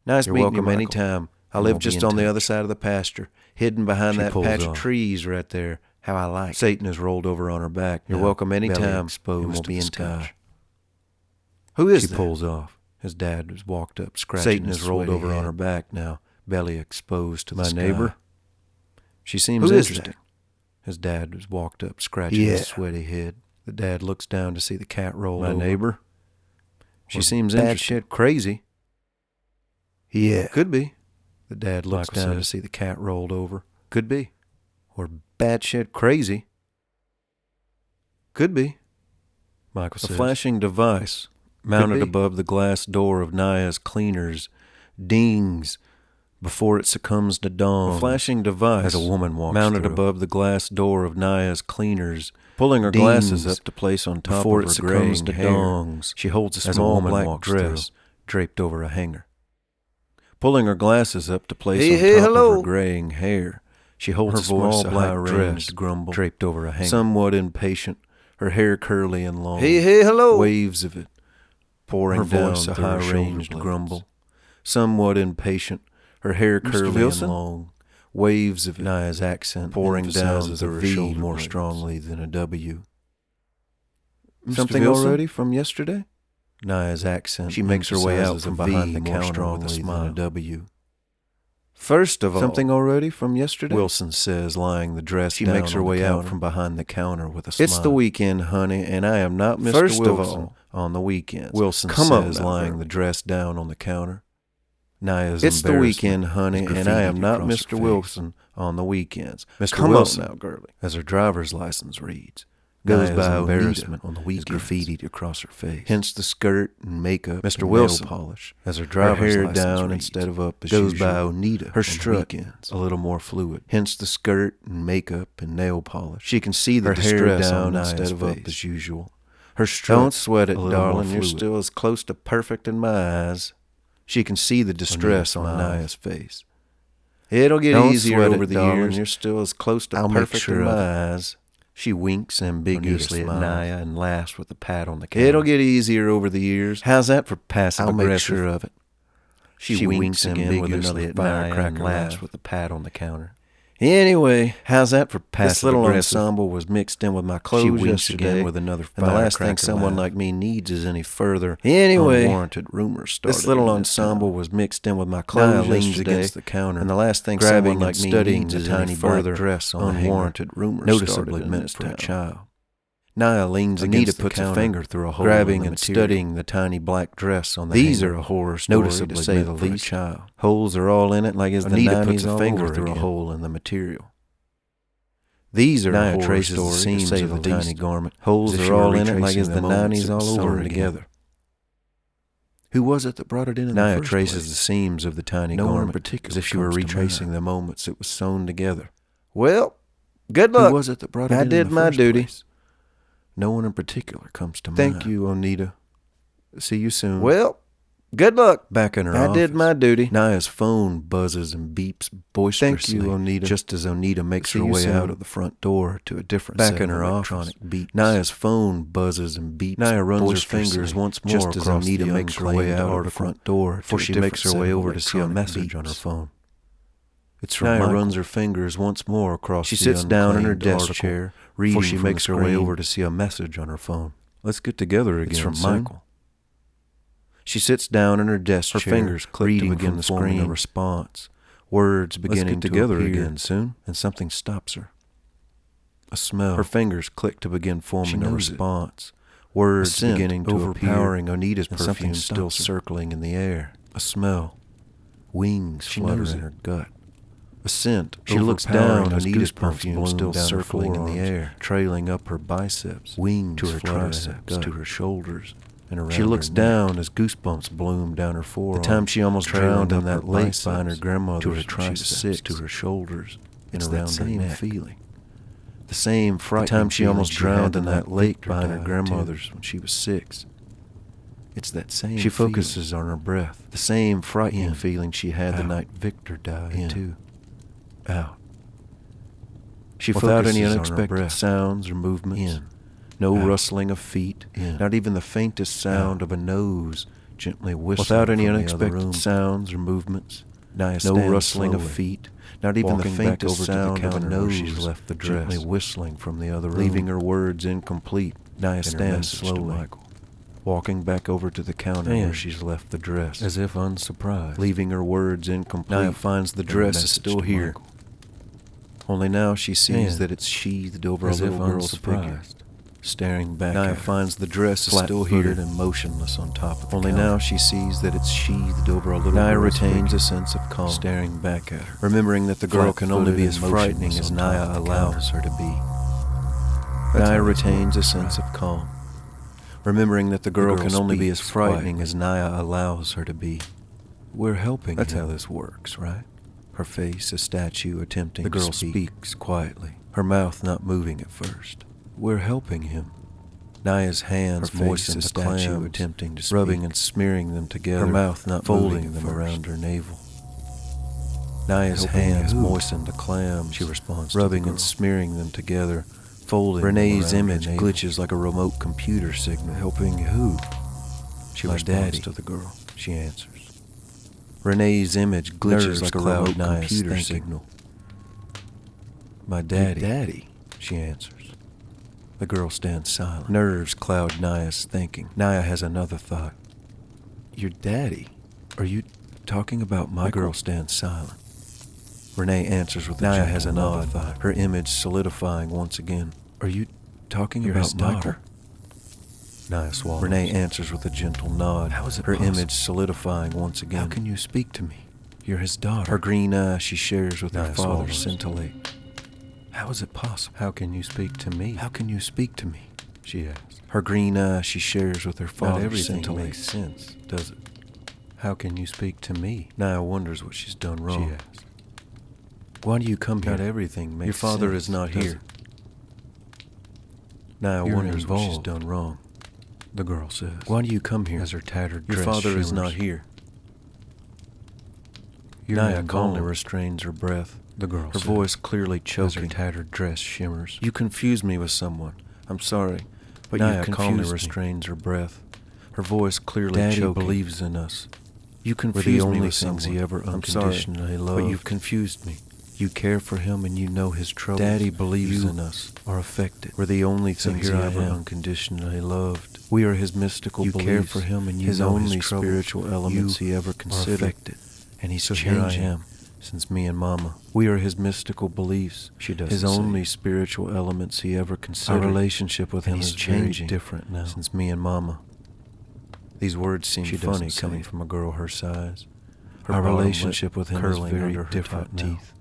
Nice meeting you, anytime. I live just on the other side of the pasture, hidden behind that patch of trees right there. How I like it. Satan has rolled over on her back. You're welcome anytime. Exposed, and we'll be in touch. Who is that? She pulls off. His dad has walked up, scratching Satan has rolled over on her back now, belly exposed to the sky. My neighbor? She seems interesting. His dad has walked up, scratching his sweaty head. The dad looks down to see the cat roll over. My neighbor? She seems interesting. Crazy. Yeah. Could be. The dad looks down to see the cat rolled over. Could be. Or batshit crazy. Could be. Michael says. A flashing device mounted above the glass door of Naya's cleaners dings before it succumbs to dawn. A flashing device, as a woman walks mounted above the glass door of Naya's cleaners, pulling her glasses up to place on top before of her graying hair. She holds a small black dress draped over a hanger. Pulling her glasses up to place on top of her graying hair, she holds a small black dress draped over a hanger. Somewhat impatient, her hair curly and long. Waves of it pouring down a high-ranged grumble. Somewhat impatient, her hair curly and long. Waves of Naya's accent pouring down the V more strongly than a W. Something already from yesterday? Naya's accent. She makes her way out from behind the counter with a smile. A W. First of all, something already from yesterday? Wilson says, lying the dress down. She makes her way out from behind the counter with a smile. It's the weekend, honey, and I am not Mr. Wilson. First of all, on the weekends. Wilson says, lying the dress down on the counter. Naya's it's the weekend, honey, and I am not Mr. Wilson on the weekends. Mr. Wilson, now, girlie, as her driver's license reads, goes by embarrassment on the weekends, graffitied across her face. Hence the skirt and makeup, Mr. Wilson, nail polish, as her driver's hair down reads, instead of up as goes usual. By Oneida, her strut weekends, a little more fluid. Hence the skirt and makeup and nail polish. She can see the her distress hair down instead of up as usual. Her strut, don't sweat it, darling. You're still as close to perfect in my eyes. She can see the distress on Naya's face. It'll get easier over the years. You're still as close to perfect in my eyes. She winks ambiguously at Naya and laughs with a pat on the counter. It'll get easier over the years. How's that for passive aggressive? I'll make sure of it. She winks ambiguously at Naya and laughs with a pat on the counter. Anyway, how's that for passive aggressive? This little ensemble was mixed in with my clothes yesterday. She winks again with another firecracker. And the last thing someone like me needs is any further unwarranted rumors started. This little ensemble was mixed in with my clothes leans against the counter. And the last thing someone like me needs is any further unwarranted rumors noticeably meant for a child. Naya leans against the counter, puts a finger through a hole grabbing and studying the tiny black dress on the hanger. These are a horror story, noticeably to say the least. Child. Holes are all in it, like as Anita the puts a finger through a hole in the material. These are Naya a horror traces story, the seams of the tiny garment. Holes are all in it, like as the 90s all over together. Who was it that brought it in Naya traces the seams of the tiny garment, as if she were retracing the moments it was sewn together. Well, good luck. Who was it that brought it in? I did my duty. No one in particular comes to mind. Thank you, Oneida. See you soon. Well, good luck. Back in her office. I did my duty. Naya's phone buzzes and beeps boisterously. Thank you, Oneida. Just as Oneida makes her way out of the front door to a different back in her electronic beats. Naya's phone buzzes and beeps. Naya runs her fingers once more just as Oneida makes her way out of the front door before she makes her way over to see a message on her phone. It's from Naya runs her fingers once more across the unclaimed article. She sits down in her desk chair, reading before she makes her way over to see a message on her phone. Let's get together again. It's from Michael. She sits down in her desk chair, her fingers click to begin the screen. A response. Words beginning to appear again soon, and something stops her. A smell. Her fingers click to begin forming a response. Words beginning to overpowering Onita's perfume still circling in the air. A smell. Wings flutter in her gut. A scent. She looks down. Anita's perfume still circling in the air, trailing up her biceps. Wings to her triceps, to her shoulders, and around. She looks down as goosebumps bloom down her forearms. The time she almost drowned in that lake behind her grandmother's, to her triceps, to her shoulders, and around her neck. Feeling. The same frightening. The time she almost drowned in that lake behind her grandmother's when she was 6. It's that same. She focuses on her breath. The same frightening feeling she had the night Victor died too. Out. She without any unexpected sounds or movements. No rustling of feet. Not even the faintest sound of a nose gently whistling. Without any unexpected sounds or movements. No rustling of feet. Not even the faintest sound of a nose left the dress, gently whistling from the other room, leaving her words incomplete. Naya stands slowly, walking back over to the counter where she's left the dress, as if unsurprised, leaving her words incomplete. Naya finds the dress is still here. Only now she sees that it's sheathed over a little girl's figure, staring back. Naya finds the dress is still here and motionless on top of the counter. Only now she sees that it's sheathed over a little girl's figure. Naya retains a sense of calm, staring back at her, remembering that the girl can only be as frightening as Naya allows her to be. Naya retains a sense of calm, remembering that the girl can only be as frightening as Naya allows her to be. We're helping. That's how this works, right? Her face a statue attempting to speak. The girl speaks quietly, her mouth not moving at first. We're helping him. Naya's hands moisten the statue attempting to speak, rubbing and smearing them together, her mouth not folding them around her navel. Naya's hands moisten the clams, she responds, rubbing and smearing them together, folding. Renee's image glitches like a remote computer signal. Helping who? She responds to the girl. She answers. Renee's image glitches like a remote computer signal. My daddy. Your daddy, she answers. The girl stands silent. Nerves cloud Naya's thinking. Naya has another thought. Your daddy? Are you talking about my... The girl stands silent. Renee answers with a Naya has another thought, her image solidifying once again. Are you talking about Michael? Naya swallows. Renee answers with a gentle nod. How is it her image solidifying once again? How can you speak to me? You're his daughter. Her green eyes she shares with her father scintillate. How is it possible? How can you speak to me? How can you speak to me? She asks. Her green eyes she shares with her father. Not everything makes sense, does it? How can you speak to me? Naya wonders what she's done wrong. She asks. Why do you come here? Not everything makes sense. Your father is not here. Naya wonders what she's done wrong. The girl says. Why do you come here? As her tattered dress Your father is not here. Naya calmly restrains her breath. The girl says. Her voice clearly choking. As her tattered dress shimmers. You confuse me with someone. I'm sorry, but Naya calmly restrains her breath. Her voice clearly choking. Daddy believes in us. You confuse me with things he ever unconditionally loved. But you've confused me. You care for him and you know his troubles. Daddy believes in us, are affected. We're the only things he ever unconditionally loved. We are his mystical beliefs. You care for him and you his know only his spiritual elements he ever considered. Affected. And he's so changing. Here I am, since me and Mama. We are his mystical beliefs. She doesn't his only spiritual elements he ever considered. Our relationship with him is changing. Different now, since me and Mama. These words seem funny coming from a girl her size. Our relationship with him is very different teeth.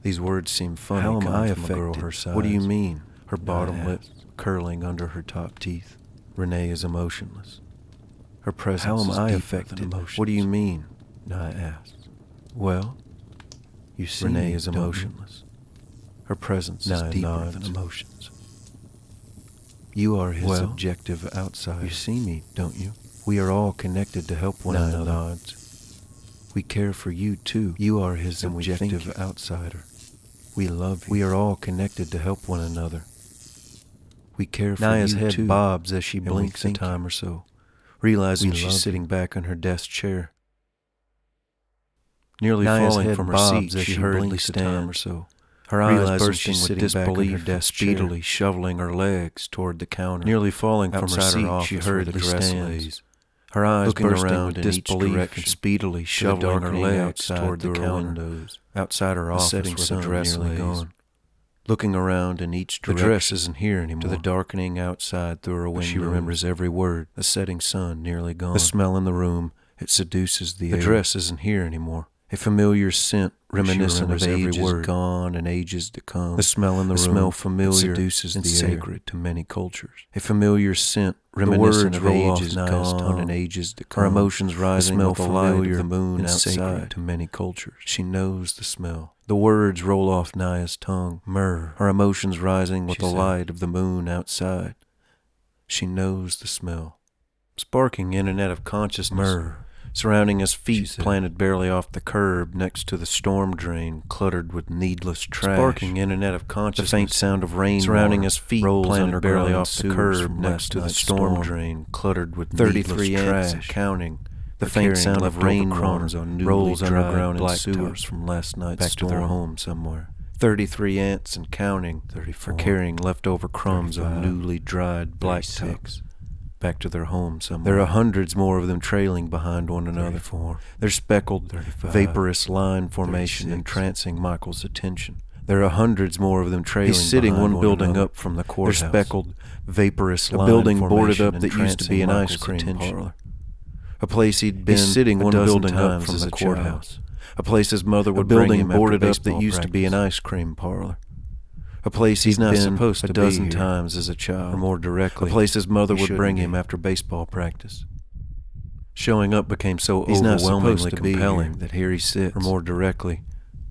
These words seem funny. How am I affected? A girl her size. What do you mean? Her bottom lip curling under her top teeth. Renee is emotionless. Her presence How am is I affected? What do you mean? Naya asks. Well, you see, Renee is emotionless. Her presence is deeper than emotions. You are his objective outsider. You see me, don't you? We are all connected to help one another. Nods. We care for you too. You are his objective outsider. We love you. We are all connected to help one another. We care for Naya's you head too. Bobs as she blinks a time or so, realizing she's sitting back in her desk chair. Nearly falling from her seat as she hurriedly stands. Her eyes bursting with disbelief, speedily shoveling her legs toward the counter. Nearly falling from her seat, she hurriedly stands. Her eyes looking around in disbelief and speedily shoveling her legs toward the windows. Outside her office where the dress lay gone. Looking around in each direction. The dress isn't here anymore. To the darkening outside through her window. She remembers every word. The setting sun nearly gone. The smell in the room It seduces the air. The dress isn't here anymore. A familiar scent reminiscent of ages gone and ages to come. The smell in the room, smell familiar, seduces and the sacred air to many cultures. A familiar scent reminiscent of ages gone and ages to come. Her emotions rising with the light of the moon outside to many cultures. She knows the smell. The words roll off Naya's tongue. Myrrh. Her emotions rising with the light of the moon outside. She knows the smell. Sparking in and out of consciousness. Myrrh. Surrounding us, feet planted barely off the curb next to the storm drain, cluttered with needless trash. Sparking in and out of consciousness. The faint sound of rain. Surrounding us, feet planted barely off the curb next to the storm drain, cluttered with needless trash. Counting. The faint sound of rain crumbs on rolls underground in sewers from last night's storm. Back to their home somewhere. 33 ants and counting. 34. Are carrying leftover crumbs 35. On newly dried black ticks. Back to their home somewhere. There are hundreds more of them trailing behind one another. 34. Their speckled, 35. Vaporous line formation 36. Entrancing Michael's attention. There are hundreds more of them trailing. He's sitting one building another. Up from the courthouse. Their speckled, vaporous line building boarded up that used to be an ice cream parlor. A place he'd been sitting one building up from the courthouse. A place his mother would bring him boarded up that used to be an ice cream parlor. A place he's not supposed to be a dozen times as a child, or more directly, a place his mother would bring him after baseball practice. Showing up became so overwhelmingly compelling that here he sits, or more directly,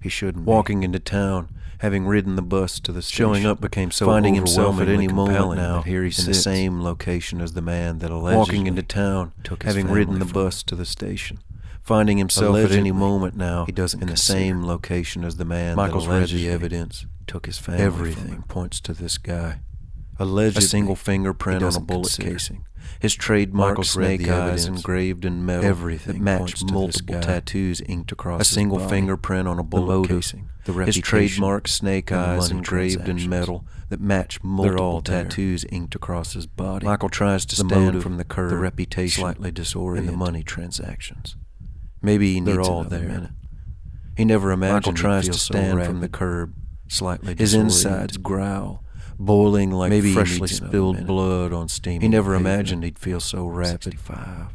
he shouldn't. Walking into town, having ridden the bus to the station. Showing up became so finding himself at any moment now that here he sits in the same location as the man that allegedly walking into town, having ridden the bus to the station. Finding himself at any moment now, he doesn't in the same location as the man Michael's that allegedly read the evidence, took his family. Everything points to this guy. Allegedly, a single fingerprint on a bullet casing. His trademark snake eyes engraved in metal. Everything that matched multiple tattoos inked across his body. A single fingerprint on a bullet casing. His trademark snake eyes engraved in metal that match multiple tattoos inked across his body. Michael tries to stand from the curb, the reputation, slightly disoriented, and the money transactions. Maybe he needs another minute. He never imagined Michael tries to stand from the curb, slightly disoriented. His insides growl, boiling like freshly spilled blood on steaming. He never imagined he'd feel so rapid. 65.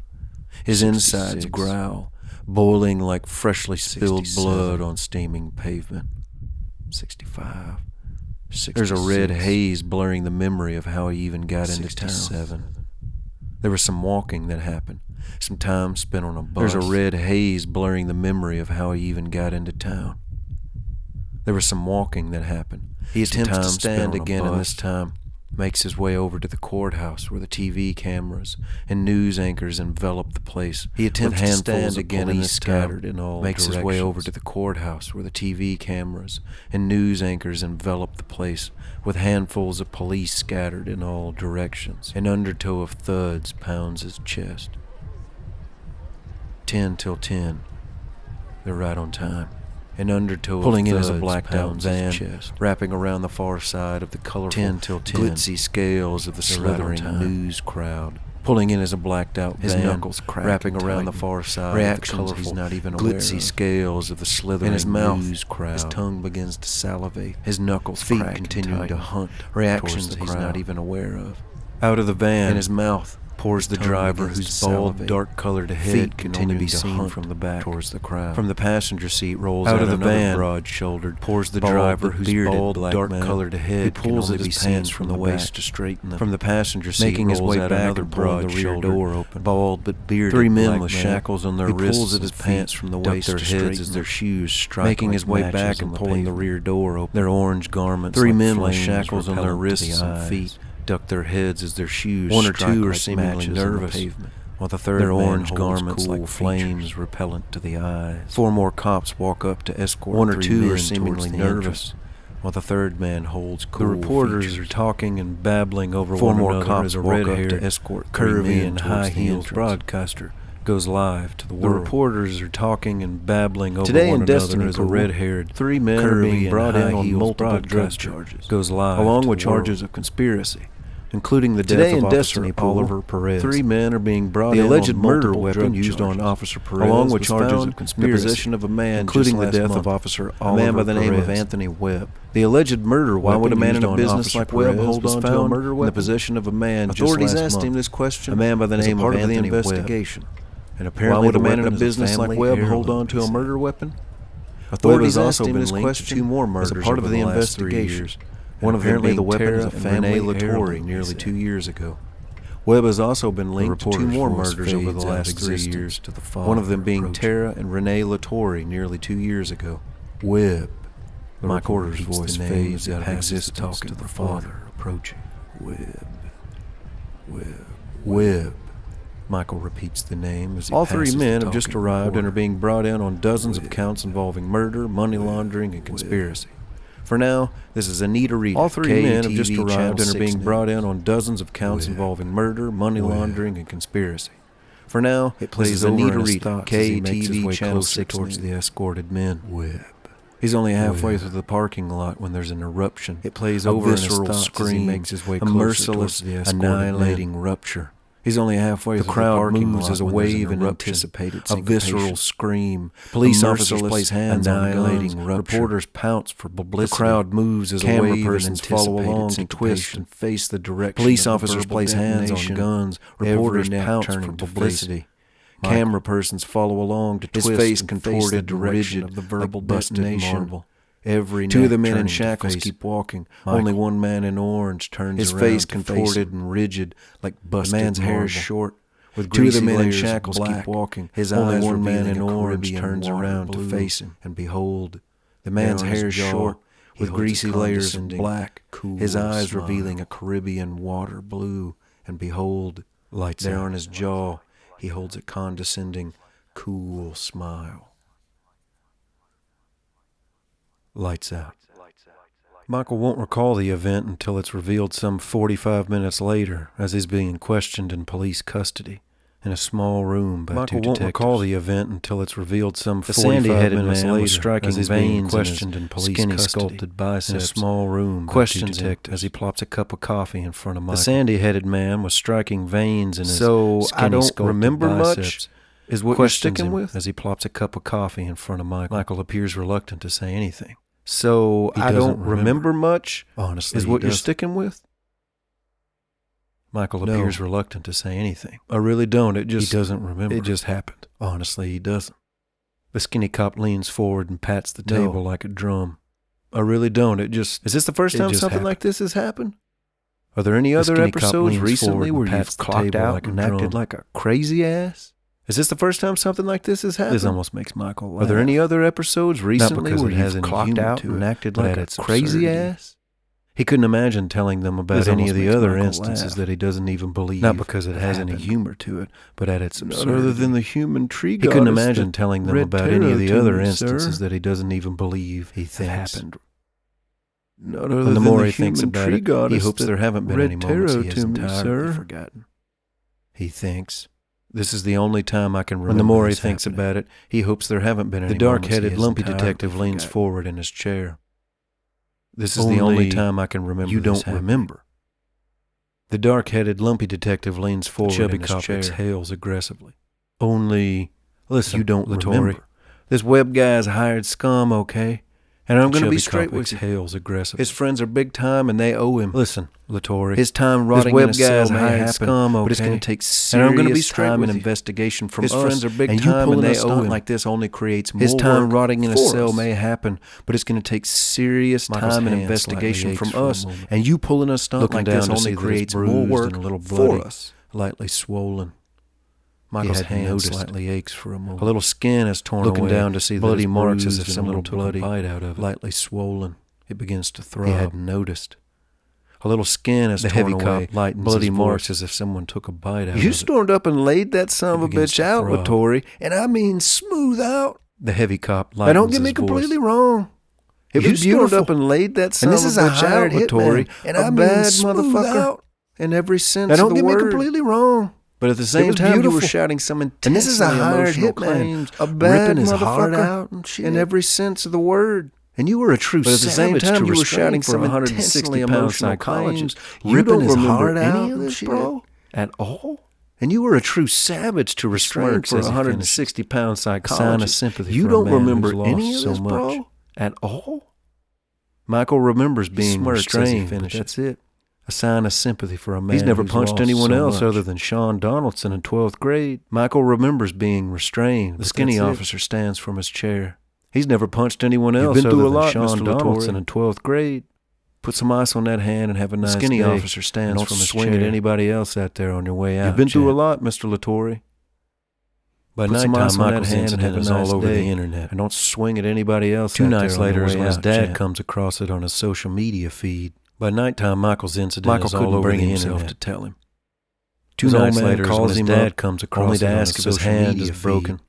His insides growl, boiling like freshly spilled blood on steaming pavement. 65. 66. There's a red haze blurring the memory of how he even got into town. There was some walking that happened. Some time spent on a bus. There's a red haze blurring the memory of how he even got into town. There was some walking that happened. He attempts to stand again, and this time makes his way over to the courthouse where the TV cameras and news anchors envelop the place. He attempts to stand again, and this time makes his way over to the courthouse where the TV cameras and news anchors envelop the place, with handfuls of police scattered in all directions. An undertow of thuds pounds his chest. 10 till 10. They're right on time. An undertow pulling in as a blacked-out van, wrapping around the far side of the colorful 10 till 10. Glitzy scales of the slithering news crowd. Pulling in as a blacked-out van, knuckles wrapping around the far side of the colorful he's not even glitzy scales of the slithering news crowd. His tongue begins to salivate. His knuckles feet continuing to hunt. Reactions he's not even aware of. Out of the van, in his mouth, pours the driver whose bald, dark-colored head can only be seen from the back towards the crowd. From the passenger seat rolls out of the van, broad-shouldered, pours the driver whose bald, dark-colored head pulls at his pants from the waist to straighten them. From the passenger seat, making his way back and pulling the rear door open. Bald but bearded, three men with shackles on their wrists pulls at his pants from the waist to straighten as their shoes strike. Making his way back and pulling the rear door open. Their orange garments, three men with shackles on their wrists and feet duck their heads as their shoes one or two are seemingly nervous, while the third their orange garments like flames repellent to the eyes. Four more cops walk up to escort one or two are seemingly nervous, while the third man holds cool. The reporters are talking and babbling over one another. Four more cops walk up to escort curvy and high-heeled broadcaster goes live to the world. The reporters are talking and babbling over one another as a red-haired three men are being brought in on multiple drug charges goes live along with charges of conspiracy, including the death of Officer Oliver Perez. Three men are being brought in on multiple murder weapon used on Officer Perez, along with charges of conspiracy, in the possession of a man, including the death of Officer Oliver, a man by the name of Anthony Webb. The alleged murder weapon. Why would a man in a business like Webb hold on to a murder weapon in the possession of a man? Authorities asked him this question. A man by the name of Anthony Webb. And apparently, why would a man in a business like Webb hold on to a murder weapon? Authorities also been linked to 2 more murders as a part of the investigation. One of them being the weapons of family LaTorre nearly 2 years ago. Webb has also been linked to 2 more murders over the last 3 years, one of them being Tara and Renee LaTorre nearly 2 years ago. Webb. The reporter's voice fades out of existence to the father approaching. Webb. Michael repeats the name as he passes. All 3 men have just arrived and are being brought in on dozens of counts involving murder, money laundering, and conspiracy. For now, this is Anita Reed. All 3 men have just arrived and are being brought in on dozens of counts involving murder, money laundering, and conspiracy. For now, it plays Anita Reed, KTV Channel 6 towards the escorted men. He's only halfway through the parking lot when there's an eruption. It plays over in his thoughts as he makes his way closer, a merciless, annihilating rupture. He's only halfway through the parking lot as a wave in anticipated syncopation. A visceral scream. Police officers place hands on guns. Reporters pounce for publicity. The crowd moves as a wave persons follow along to twist and face the direction. Police officers place hands on guns. Reporters pounce for publicity. Camera persons follow along to twist face and face the direction of the verbal destination. Every 2 of the men in shackles keep walking. Only one man in orange turns around. His face contorted and rigid, like busted marble. The man's hair is short, with 2 of the men in shackles keep walking. His eyes, one man in orange turns around to face him, and behold, the man's hair is short, with greasy layers of black. His eyes revealing a Caribbean water blue, and behold, there on his jaw, he holds a condescending, cool smile. Lights out. Michael won't recall the event until it's revealed some 45 minutes later as he's being questioned in police custody in a small room by 2 detectives. Michael won't recall the event until it's revealed some 45 minutes later as he's being questioned in police custody sculpted biceps in a small room by 2 detectives as he plops a cup of coffee in front of Michael. The sandy-headed man was striking veins in his I don't remember much. Is what you're sticking with? As he plops a cup of coffee in front of Michael. Michael appears reluctant to say anything. So I don't remember much, honestly, is what you're sticking with? Michael appears reluctant to say anything. I really don't. He doesn't remember. It just happened. Honestly, he doesn't. The skinny cop leans forward and pats the table like a drum. I really don't. Is this the first time something like this has happened? Are there any other episodes recently where you've clocked out and acted like a crazy ass? Is this the first time something like this has happened? This almost makes Michael laugh. Are there any other episodes recently where you've clocked out and acted like a crazy ass? He couldn't imagine telling them about any of the other instances that he doesn't even believe. Not because it has any humor to it, but at its absurdity. Other than the human tree goddess. He couldn't imagine telling them about any of the other instances that he doesn't even believe he thinks happened. And the more he thinks about it, he hopes there haven't been any moments he has entirely forgotten. He thinks, this is the only time I can remember. And the more he thinks about it, he hopes there haven't been any moments. The dark-headed, lumpy detective leans forward in his chair. This is the only time I can remember. You don't remember. The dark-headed, lumpy detective leans forward in his chair. Exhales aggressively. Listen, you don't remember. This Webb guy's hired scum, okay? And I'm going to be straight with you. Exhales aggressively. His friends are big time and they owe him. Listen, LaTorre. His time rotting in a cell may happen, but it's going to take serious time and investigation from us. His friends are big time and they owe him. Like this only creates more work. His time rotting in a cell may happen, but it's going to take serious time and investigation from us. And you pulling a stunt like this only creates more work for us. Lightly swollen. Michael's hand slightly aches for a moment. A little skin is torn away. Looking down to see bloody marks as if someone took a bite out of it. Lightly swollen. It begins to throb. He hadn't noticed. A little skin is torn away. Bloody marks as if someone took a bite out of it. You stormed up and laid that son of a bitch out, LaTorre, and I mean smooth out. The heavy cop lightens his voice. Now don't get me completely wrong. It was beautiful. You stormed up and laid that son of a bitch out, LaTorre, and I mean smooth out in every sense of the word. Now don't get me completely wrong. But at the same time, you were shouting some intensely emotional claims, a ripping his heart out and shit. In every sense of the word. And you were a true savage. But at the same time, you were shouting some intensely emotional claims, ripping his heart out and shit. At all? And you were a true savage to restrain for a 160-pound psychologist. Sign of sympathy. You don't remember any of this, bro? At all? Michael remembers being restrained, but that's it. A sign of sympathy for a man He's never punched anyone else other than Sean Donaldson in 12th grade. Michael remembers being restrained. The skinny officer stands from his chair. He's never punched anyone else other than Sean Donaldson in 12th grade. Put some ice on that hand and have a nice day. The skinny officer stands from his chair. Don't swing at anybody else out there on your way out. You've been through a lot, Mr. LaTorre. By nighttime, Michael's incident is all over the internet. And don't swing at anybody else out there. 2 nights later is when his dad comes across it on his social media feed. By nighttime, Michael's incident is all over the internet to tell him. 2 nights later is when his dad comes across it on his social media feed.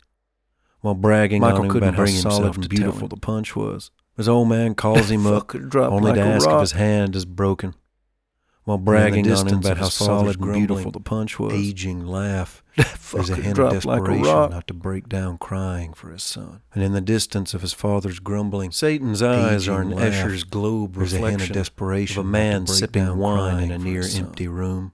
While bragging on him about how solid and beautiful the punch was. His old man calls him up only to ask if his hand is broken. While bragging on him about how solid and beautiful the punch was. Aging laugh. There's a hint of desperation not to break down crying for his son. And in the distance of his father's grumbling, Satan's eyes are an Escher's globe reflection. There's a hint of desperation of a man sipping wine in a near empty room.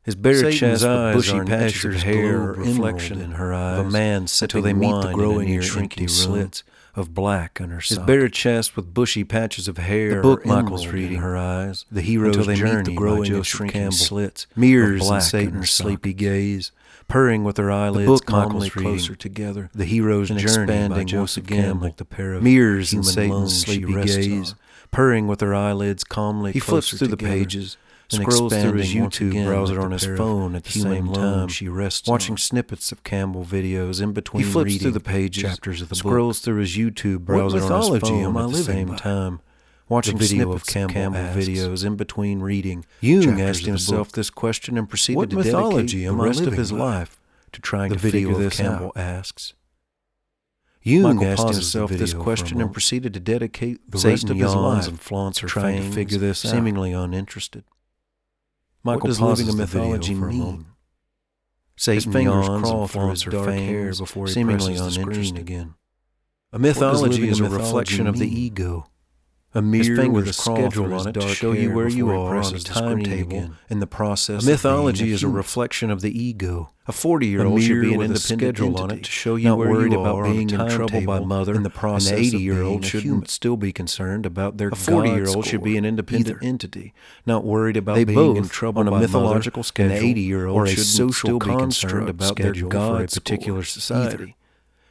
His bare chest with bushy patches of hair or reflection in her eyes of a man sipping wine in a near empty slits of black on her sock. His bare chest with bushy patches of hair. The book Michael's reading, her eyes, the hero's journey, the growing and shrinking slits, mirrors in Satan's sleepy gaze, purring with her eyelids, the book calmly closer together, the hero's journey by Joseph Campbell, like the pair of mirrors in Satan's sleepy gaze, purring with her eyelids calmly closer together. He flips through the pages. Scrolls through his YouTube browser on his phone at the same time she rests watching snippets of Campbell videos in between reading. He flips through the pages, chapters of the book. Scrolls through his YouTube browser on his phone at the same time watching snippets of Campbell videos in between reading. Jung asked himself this question and proceeded to dedicate the rest of his life to trying to figure this out. Campbell asks. Jung asked himself this question and proceeded to dedicate the rest of his life and flaunts her trying to figure this out, seemingly uninterested. Michael, what does living a mythology mean? Satan's fingers crawl through his dark hair before he seemingly uninterested again. A mythology is a reflection of the ego. A mirror with a schedule on it to show you where you are on a timetable in the process. A mythology is a reflection of the ego. A 40-year-old should be an independent schedule on it to show you where you are being in trouble by mother in the process. An 80-year-old shouldn't still be concerned about their 40-year-old should be an independent entity, not worried about being in trouble on a mythological schedule. An 80-year-old or a social construct about their God for a particular society.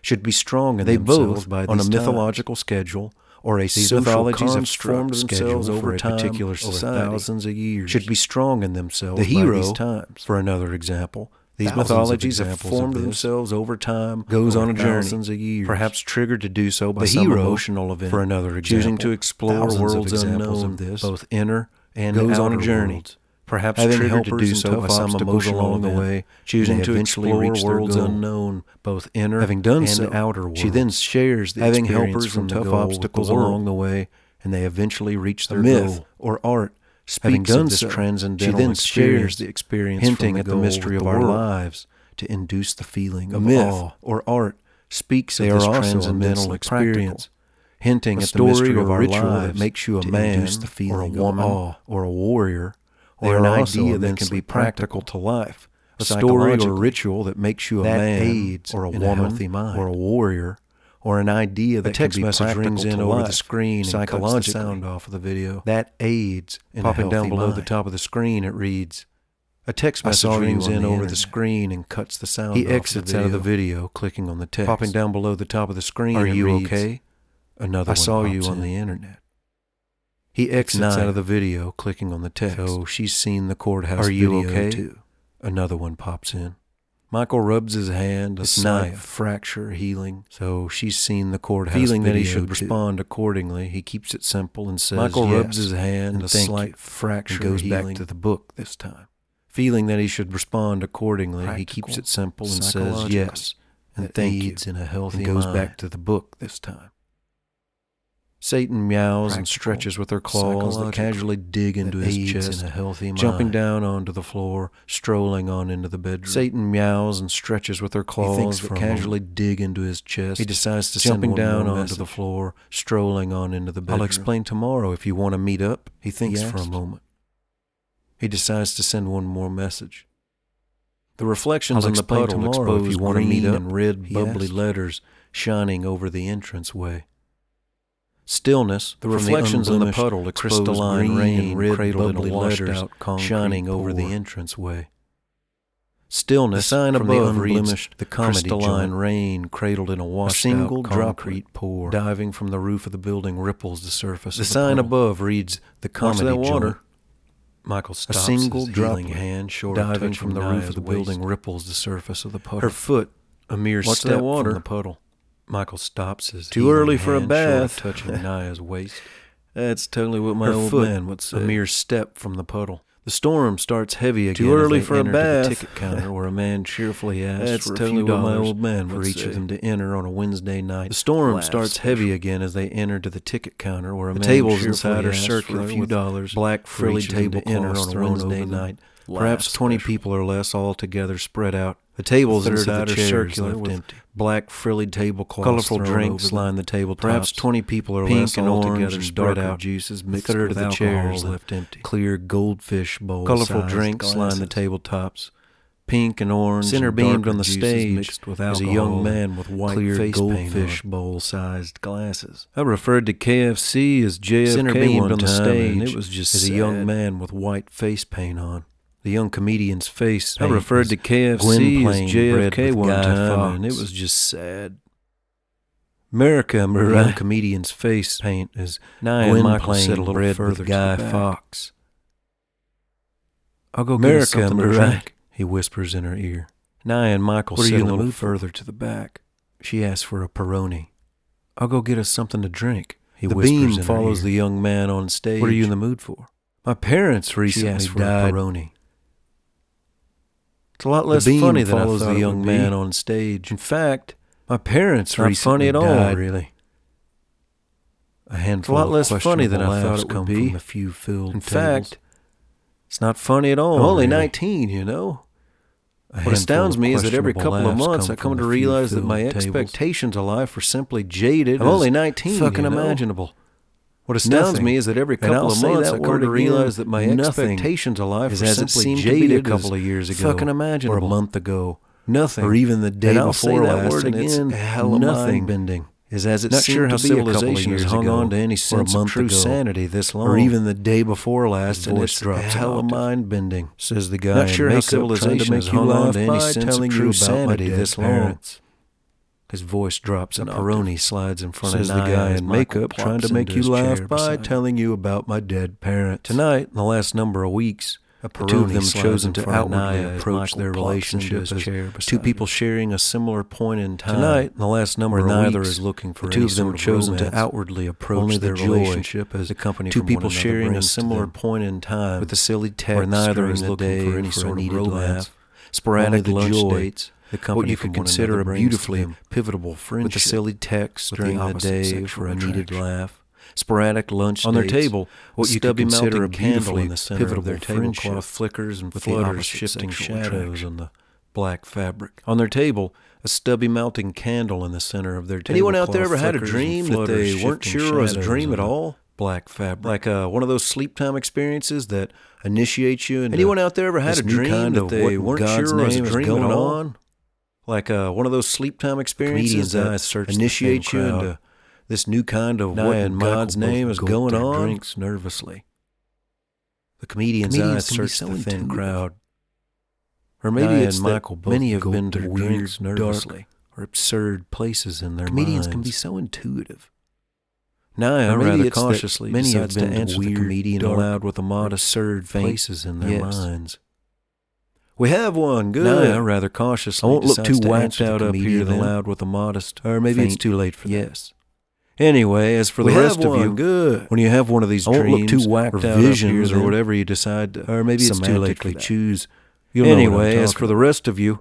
Should be strong in themselves by on a mythological schedule. Or a social construct have themselves over time, a particular society, thousands of years, should be strong in themselves. The hero, by these times, for another example, these mythologies have formed themselves over time, goes on a journey, thousands of years, perhaps triggered to do so by some emotional event. For another example, choosing to explore worlds unknown of this, both inner and goes on a journey. Perhaps having helpers to do so by some emotion along the way, choosing to eventually reach worlds unknown, both inner having done and so, outer worlds. She then shares the having helpers from tough obstacles along the way, and they eventually reach their myth goal. Or art speaks of this transcendental she then shares the experience, hinting at the mystery of our lives to induce the feeling of myth awe. Or art speaks of this transcendental experience, hinting at the mystery of our lives that makes you a man or a woman or a warrior. Or an idea that can be practical to life, a story or ritual that makes you a man or a woman or a warrior, or an idea that can be practical to over the screen and cuts the sound off of the video. That aids in popping down below the top of the screen. It reads, a text message rings in over the screen and cuts the sound off. He exits out of the video, clicking on the text. Popping down below the top of the screen, are you okay? Another one saw you on the internet. He exits out of the video, clicking on the text. So she's seen the courthouse video okay? Too. Another one pops in. Michael rubs his hand, a slight fracture healing. So she's seen the courthouse feeling video that he should respond accordingly. He keeps it simple and says Michael rubs his hand, a slight fracture goes back to the book this time. Feeling that he should respond accordingly, he keeps it simple and says yes, and thank you, in a healthy and goes back to the book this time. Satan meows and stretches with her claws that casually dig into his chest, jumping down onto the floor, strolling on into the bedroom. Satan meows and stretches with her claws that casually dig into his chest. He decides to jumping down onto the floor, strolling on into the bedroom. I'll explain tomorrow if you want to meet up. He thinks for a moment. He decides to send one more message. The reflections in the puddle expose green and red bubbly letters shining over the entranceway. Stillness, the reflections in the puddle, crystalline rain cradled in a washed-out concrete shining over the entranceway. Stillness, the sign above reads the crystalline rain cradled in a washed-out concrete pour, diving from the roof of the building ripples the surface. The sign above reads the comedy joint. Michael stops. A single dropping hand short diving from the roof of the building ripples the surface of the puddle. Her foot, a mere step from the puddle. Michael stops his too early for a bath, touching Naya's waist. That's totally what my old man would say. A mere step from the puddle. The storm starts heavy again. Too early for a bath. The ticket counter, where a man cheerfully asks for a few dollars for each of them to enter on a Wednesday night. The storm starts heavy again as they enter to the ticket counter, where a man tables inside are circular, a few dollars, black frilly tablecloths on a Wednesday night. Perhaps 20 people or less all together spread out. The tables inside are circular with empty. Black frilly tablecloths, colorful drinks line the tabletops. Perhaps 20 people or less all together spread out. Juices mixed with of the chairs left empty. Clear goldfish bowls. Colorful drinks line the tabletops. Pink and orange. Center beamed on the stage mixed with alcohol. Is a young man with white clear face goldfish bowl-sized glasses. I referred to KFC as JFK Center beamed on the stage, and it was just as a young man with white face paint on. The young comedian's face. I referred to KFC as JFK one time, and it was just sad. America, the young comedian's face paint as Gwen Michael said a little further Guy Fawkes. I'll go get us something to drink, he whispers in her ear. Nia and Michael sit a little further to the back. She asks for a Peroni. I'll go get us something to drink, he whispers in her ear. The beam follows the young man on stage. What are you in the mood for? My parents recently died. Peroni. It's a lot less funny than I thought the young man on stage. In fact, my parents recently died, really. A handful of questionable laughs come from the few filled tables. In fact, it's not funny at all. I'm only 19, you know. What astounds me is that every couple of months I come to realize that my expectations of life are simply jaded. I'm only 19, fucking imaginable. What astounds me is that every couple of months I come to realize that my expectations of life are simply jaded a couple of years ago, fucking imaginable, or a month ago, nothing, or even the day before last, and it's hell nothing bending. Is as it not sure how civilization has hung on to any sense of true sanity this long, or even the day before last, and it's hell of mind bending. Says the guy. Not sure how civilization has hung on to any sense of true sanity this long. His voice drops and a Peroni slides in front of the guy in makeup trying to make you laugh by telling you about my dead parents. Tonight, in the last number of weeks, the two of them chosen to outwardly approach their relationship as two people sharing a similar point in time. Tonight, in the last number of weeks, neither is looking for any sort of romance. The two of them chosen to outwardly approach their relationship as two people sharing a similar point in time with a silly text where neither is looking for any sort of romance. Sporadic lunch dates. What you could consider a beautifully pivotal friendship with a silly text during the day for a needed laugh. Sporadic lunch on their table, what you could consider a beautifully pivotal tablecloth flickers and flutters shifting shadows on the black fabric. On their table, a stubby melting candle in the center of their tablecloth. Anyone out there ever had a dream that they weren't sure was a dream at all? Black fabric. Like one of those sleep time experiences that initiate you into anyone out there ever had a dream that they weren't sure was a dream at all? Like one of those sleep time experiences that initiate you into this new kind of what in God's name is going on. Drinks nervously. The comedian's eyes search the thin crowd. Or maybe it's Michael both many have been to weird, dark, or absurd places in their minds. Comedians can be so intuitive. Naya rather cautiously many have been to answer the comedian aloud with a modest, absurd faces in their minds. We have one, good. Naya rather cautiously. I won't look too whacked out up here aloud with a modest, or maybe it's too late for that. Yes. Anyway, as for the rest of you, good. When you have one of these dreams or visions or whatever you decide to, or maybe it's too late to choose. Anyway, as for the rest of you,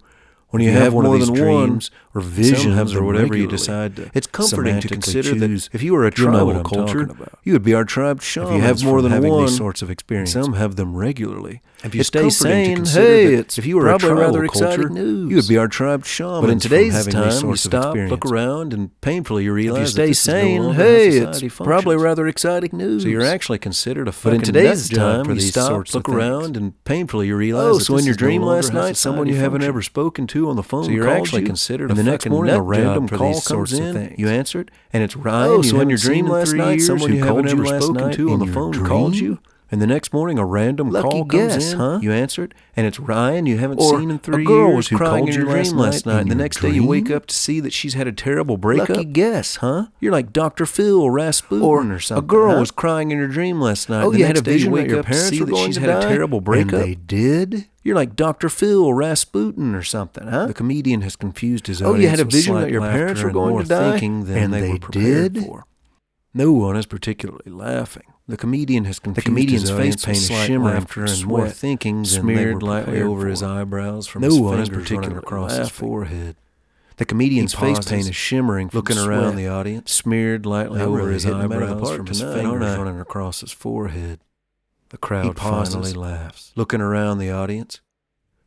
when you have one of these dreams or visions or whatever you decide to, it's comforting to consider that if you were a tribal culture, you would be our tribe shaman. If you have more than one, these sorts of experiences, some have them regularly. If you stay sane, hey, it's if you were probably rather exciting news. You would be our tribe shaman. But in today's time, you stop, look around, and painfully you realize if you stay sane, hey, it's probably rather exciting news. So you're actually considered a fucking nut job. But in today's time, you stop, look around, and painfully you realize so in your dream last night, someone you haven't ever spoken to two on the phone. So you're actually considered and the next morning a random call comes in. You answer it, and it's Ryan. Oh, so in your dream last night, someone you haven't ever spoken to on the phone called you. And the next morning, a random call comes in. Huh? You answer it, and it's Ryan you haven't seen in 3 years. A girl was crying in your dream last night, and the next day you wake up to see that she's had a terrible breakup. Lucky guess, huh? You're like Dr. Phil Rasputin or something. A girl was crying in your dream last night. Oh, you had a vision that your parents were going to die? She's had a terrible breakup. And they did? You're like Dr. Phil Rasputin or something, huh? The comedian has confused his audience. Oh, you had a vision that your parents were going to die? And they did? No one is particularly laughing. The comedian has confused. The comedian's face paint is shimmering and more thinking smeared lightly over his eyebrows from his fingers particularly across his forehead. The comedian's face paint is shimmering, looking around the audience, smeared lightly over his eyebrows from his fingers running across his forehead. The crowd finally laughs, looking around the audience.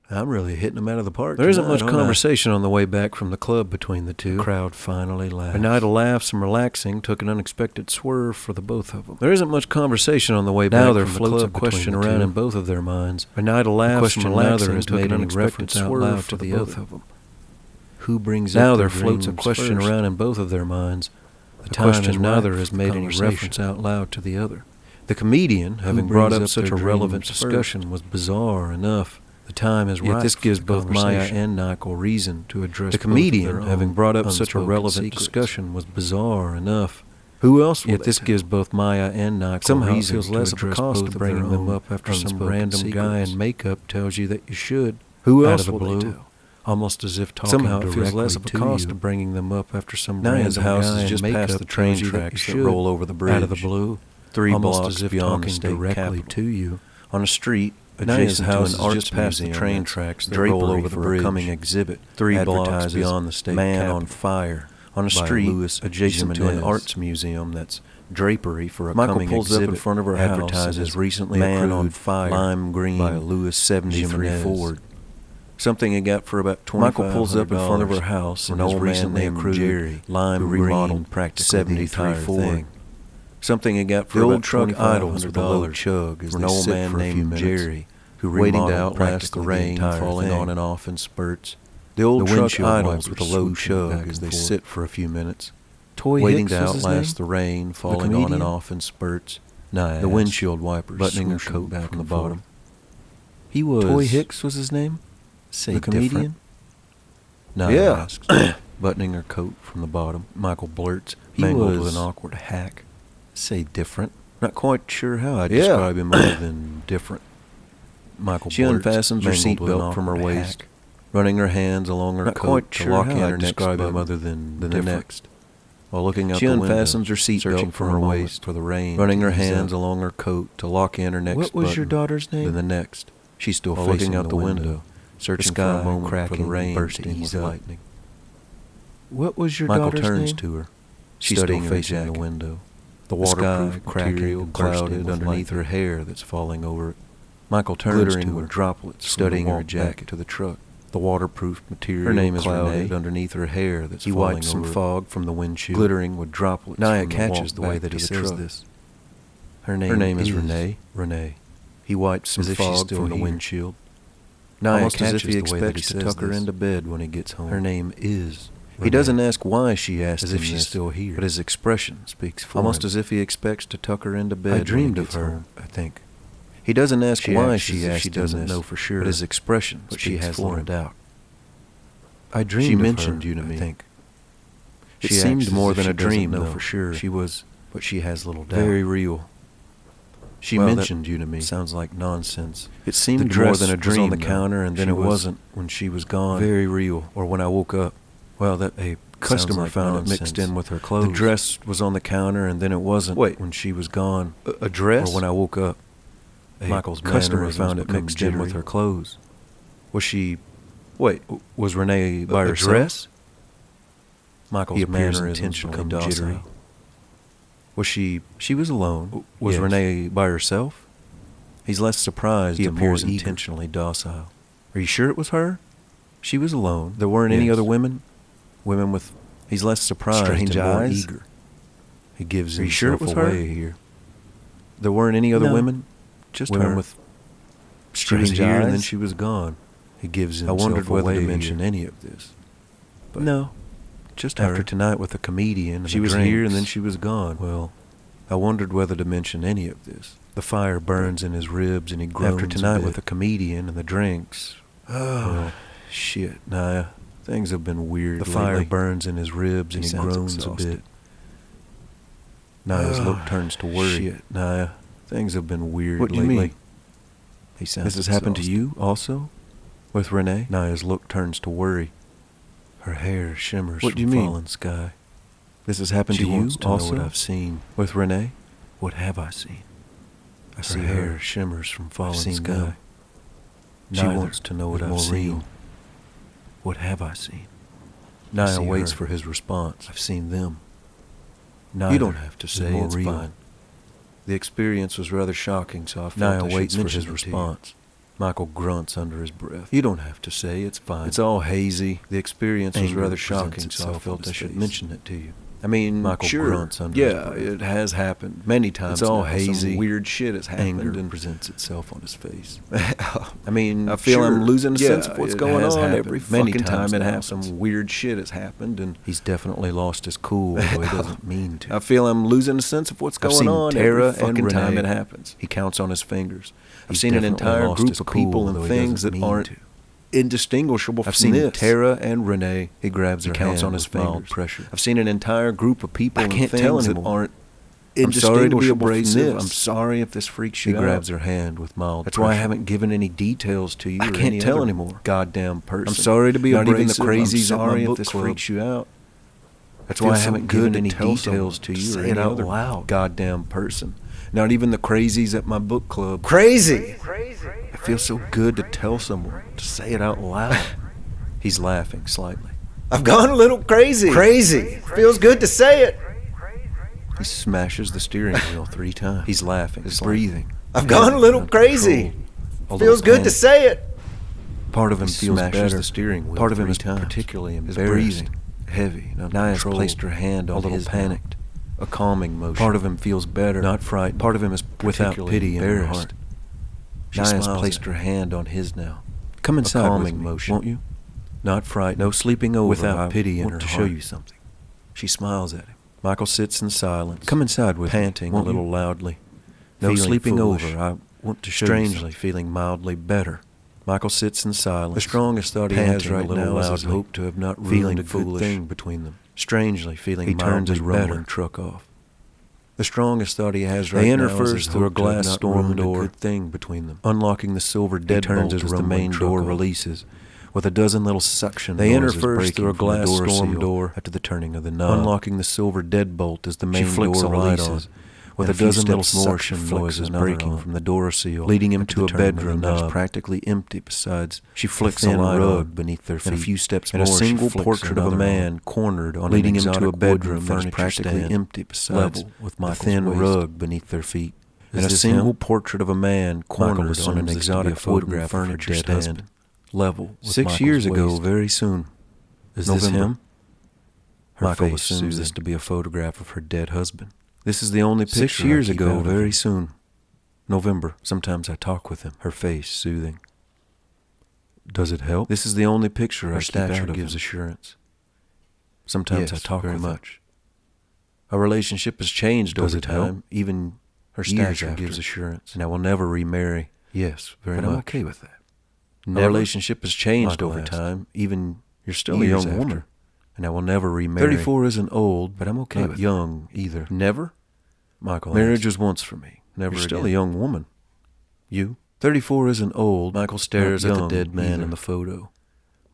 I'm really hitting them out of the park. There isn't much conversation on the way back from the club between the two. The crowd finally laughs. A night of laughs and relaxing took an unexpected swerve for the both of them. There isn't much conversation on the way back from the club. Now there floats a question around in both of their minds. A night of laughs and relaxing took an unexpected swerve for the both of them. Who brings up now there floats a question around in both of their minds. The question neither has made any reference out loud to the other. The comedian, having brought up such a relevant discussion, was bizarre enough. The time is right. Yet this gives both Maya and Michael reason to address the comedian, having brought up such a relevant discussion, was bizarre enough. Who else will Yet this gives both Maya and Michael somehow reason feels less of a cost of bringing them up after some random guy in makeup tells you that you should. Who else will they tell? Almost as if talking somehow it feels less of a cost of bringing them up after some random guy in makeup past the train tracks that roll over the bridge out of the blue, 3 blocks beyond the state directly to you on a street. Adjacent to an arts past the train tracks that roll over the bridge. Coming exhibit 3 blocks beyond the state Man on Fire on a street adjacent to an arts museum that's drapery for a coming exhibit. Up in front of her house advertises recently Man on Fire lime green by a Lewis 73 Ford. Something he got for about $2,500. Michael pulls up in front of her house and old man named Jerry lime green practically 73 Ford. Something he got for the old truck idles with a low chug as an old man named Jerry, who waiting to outlast the rain falling on and off in spurts. The old truck idles with a low chug as they sit for a few minutes, waiting to outlast the rain falling on and off in spurts. The windshield wipers buttoning her coat back from the bottom. He was Toy Hicks was his name. Say the comedian. Yeah. Asks, buttoning her coat from the bottom. Michael blurts, mangled with an awkward hack. Say different. Not quite sure how I'd describe him other than different. Michael she unfastens her seatbelt from her waist, running her hands along her coat to lock in her next button other than the next. While looking out the window, she unfastens her seatbelt from her waist for the rain, running her hands along her coat to lock in her next button. What was your daughter's name? Then the next. She's still facing out the window, searching for a moment for the rain bursting with lightning. What was your daughter's name? Michael turns to her. She's still facing the window. The waterproof material clouded underneath her hair that's falling over it. Michael turns to her, droplets studying her jacket to the truck. The waterproof material her name is clouded underneath her hair that's falling over. He wipes some fog from the windshield, glittering with droplets. Naya catches the way that he says this. Her name is Renee. Renee. He wipes some fog from the windshield. Naya catches the way that he says this. To tuck her into bed when he gets home. Her name is Renee. He doesn't ask why she asked as if she's still here, but his expression speaks for him. Almost as if he expects to tuck her into bed. I dreamed of her, I think. He doesn't ask why she asked. She doesn't know for sure, but his expression speaks for him. I dreamed. She mentioned you to me. I think. It seemed more than a dream, though. For sure, she was, but she has little doubt. Very real. She mentioned you to me. Sounds like nonsense. It seemed more than a dream on the counter, and then it wasn't when she was gone. Very real. Or when I woke up. Well, that a customer found it mixed in with her clothes. The dress was on the counter, and then it wasn't when she was gone. A dress? Or when I woke up. Michael's customer found it mixed in with her clothes. Was she... Wait, was Renee by herself? Dress? Michael's manner is intentionally docile. Was she was alone. Was Renee by herself? He's less surprised and more intentionally docile. Are you sure it was her? She was alone. There weren't any other women? Women with... He's less surprised strange and more eyes? Eager. He gives himself away here. There weren't any other women? Just women her. With strange eyes? And then she was gone. He gives himself away. I wondered whether to mention any of this. But no, just after tonight with the comedian and she was here and then she was gone. Well, I wondered whether to mention any of this. The fire burns in his ribs and he groans after tonight with the comedian and the drinks. Well, shit, Naya. Things have been weird. The fire burns in his ribs and he groans a bit. Naya's look turns to worry. Shit, Naya. Things have been weird lately. What do you mean? He sounds This has happened to you also? With Renee? Naya's look turns to worry. Her hair shimmers from fallen sky. This has happened to you also? Know what I've seen. With Renee? What have I seen? I see her hair shimmers from fallen sky. She wants to know what I've seen. What have I seen? Naya waits for his response. I've seen them. You don't have to say it's fine. The experience was rather shocking, so I felt Naya waits for his response. Michael grunts under his breath. You don't have to say it's fine. It's all hazy. The experience was rather shocking, so I felt I should mention it to you. I mean, Michael grunts under his breath. It has happened many times. It's all hazy. Some weird shit has happened. Anger and presents itself on his face. I mean, I feel I'm losing a sense of what's going on every fucking time it happens. Some weird shit has happened, and he's definitely lost his cool, although he doesn't mean to. I feel I'm losing a sense of what's going on every fucking time it happens. He counts on his fingers. I've seen an entire group of people and things that aren't indistinguishable from this. I've seen Tara and Renee. He grabs her hand on his fingers. Pressure. I've seen an entire group of people and things that aren't indistinguishable from this. I'm sorry if this freaks you out. He grabs her hand with mild pressure. That's why I haven't given any details to you. I can't tell anymore. Goddamn person. I'm sorry to be abrasive. Not even the crazies. I'm sorry if this freaks you out. That's why I haven't given any details to you or any other goddamn person. Not even the crazies at my book club. Crazy! It feels so good to tell someone, to say it out loud. He's laughing slightly. I've gone a little crazy. Crazy! Feels good to say it. He smashes the steering wheel 3 times. He's laughing. He's breathing. I've gone a little crazy. Feels good to say it. Part of him feels better. The steering wheel. Part of him is particularly embarrassed. Is breathing. Heavy. Naya's placed her hand on his panicked. A calming motion. Part of him feels better, not frightened. Part of him is without pity in her heart. Naya's placed her hand on his now. Come inside with me, motion. Won't you? Not frightened. No sleeping over. Without pity in her heart. To show you something. She smiles at him. Michael sits in silence. Come inside with me, panting a little loudly. No sleeping over. I want to show you something. Feeling mildly better. Michael sits in silence. The strongest thought he has right now is his hope to have not ruined a good thing between them. Strangely feeling he turns his rolling truck off. The strongest thought he has right now is they enter first through a glass storm door. Good thing between them. Unlocking the silver deadbolt as the main door releases, with a dozen little suction noises. They enter first through a glass storm door after the turning of the knob. Unlocking the silver deadbolt as the main door releases, with a dozen little suction noises breaking from the door seal, leading him to a bedroom that's practically empty. Besides, she flicks a rug beneath their feet. And a few steps more, and a single portrait of a man cornered on leading him to a bedroom that's practically empty. Besides, with a thin rug beneath their feet. And a single portrait of a man cornered on an exotic wooden furniture stand. Level. 6 years ago, very soon. Is this him? Michael assumes this to be a photograph of her dead husband. This is the only picture 6 years ago, very soon. November. Sometimes I talk with him. Her face soothing. Does it help? This is the only picture I keep out of him. Her stature gives assurance. Sometimes I talk with him. Our relationship has changed over time. Even her stature gives assurance. And I will never remarry. Yes, very much. But I'm okay with that. Our relationship has changed over time. Even you're still a young woman. And I will never remarry. 34 isn't old, but I'm okay with young either. Never? Michael, marriage was once for me. Never again. You're still a young woman. You? 34 isn't old. Michael stares at the dead man in the photo.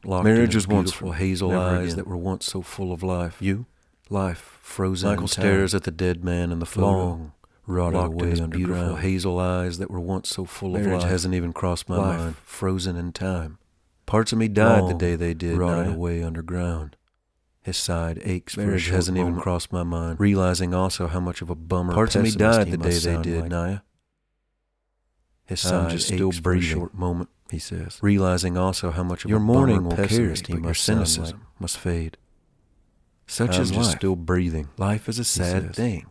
Marriage was once for hazel eyes that were once so full of life. You? Life, frozen. Michael stares at the dead man in the photo. Long, rotted away under beautiful hazel eyes that were once so full of life. Marriage hasn't even crossed my mind. Frozen in time. Parts of me died the day they did, rotted away underground. His side aches. Marriage hasn't even crossed my mind. Realizing also how much of a bummer parts of me died the day they did, Naya. His side aches still for a short moment, he says. Realizing also how much of a mourning will carry, but your cynicism must fade. Such is life. Still breathing. Life is a sad thing.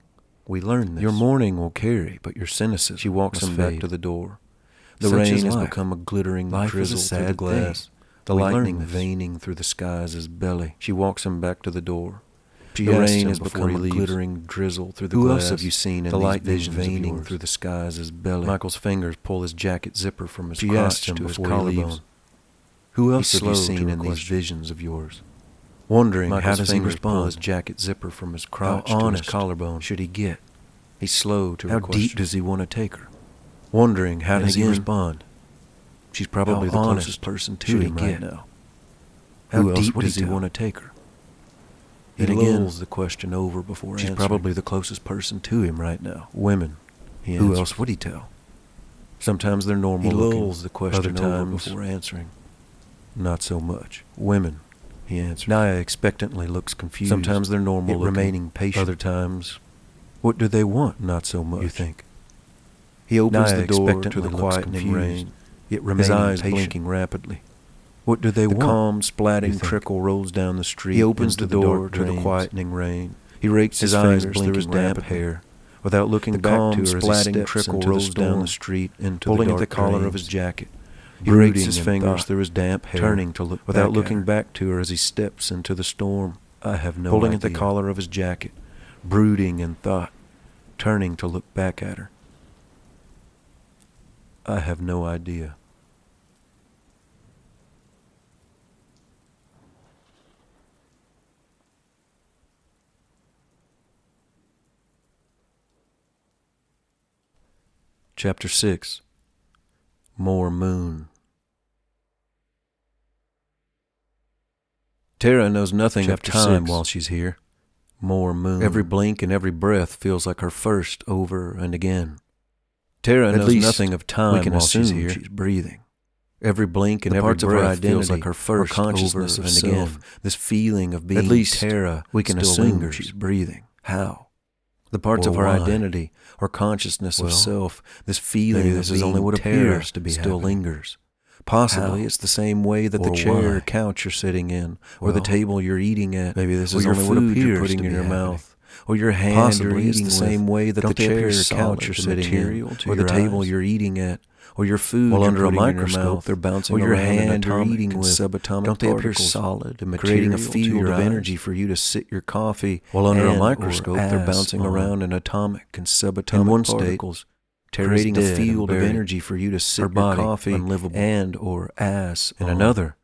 We learn this. Your mourning will carry, but your cynicism. She walks him back to the door. The rain has become a glittering drizzle through the glass. The lightning veining through the sky is his belly. She walks him back to the door. The rain has become a glittering drizzle through the glass. Who else have you seen in these visions veining through the sky is his belly? Michael's fingers pull his jacket zipper from his crotch to his collarbone. Who else have you seen in these visions of yours? Wondering how does he pull his jacket zipper from his crotch to his collarbone should he get? He's slow to request. How deep does he want to take her? Wondering how does he respond? She's probably the closest person to him right now. How deep does he want to take her? He lulls the question over before answering. She's probably the closest person to him right now. Women. Who else would he tell? Sometimes they're normal looking. He lulls the question over before answering. Not so much. Women, he answers. Naya expectantly looks confused. Sometimes they're normal looking, remaining patient. Other times, what do they want? Not so much. You think? He opens the door to the quietening rain, yet his eyes blinking rapidly. What do they want? The calm, splatting trickle rolls down the street. He opens the door to the quietening rain. He rakes his eyes through his damp hair. Without looking back to her, splatting trickle rolls down the street, pulling at the collar of his jacket. He rakes his fingers through his damp hair, turning to look without looking back to her as he steps into the storm. I have no idea. Pulling at the collar of his jacket, brooding in thought, turning to look back at her. I have no idea. Chapter 6. More moon. Tara knows nothing of time while she's here. More moon. Every blink and every breath feels like her first over and again. Tara knows nothing of time while she's here. She's breathing. Every blink and every breath feels like her first consciousness of self. This feeling of being at least Tara, we can assume she's breathing. How? The parts of her identity or consciousness of self, this feeling this is only what appears to be still lingers. Possibly it's the same way that the chair or couch you're sitting in, or the table you're eating at, maybe this is only what appears you're putting in your mouth, or your hand you're eating the same way that the chair or couch you're sitting in, or the table you're eating at, or your food while under a microscope they're bouncing around, or your hand you're eating with subatomic don't they appear solid and creating a field of energy for you to sit your coffee, while under a microscope they're bouncing around in atomic and subatomic particles, creating a field of energy for you to sit your coffee and or ass in another.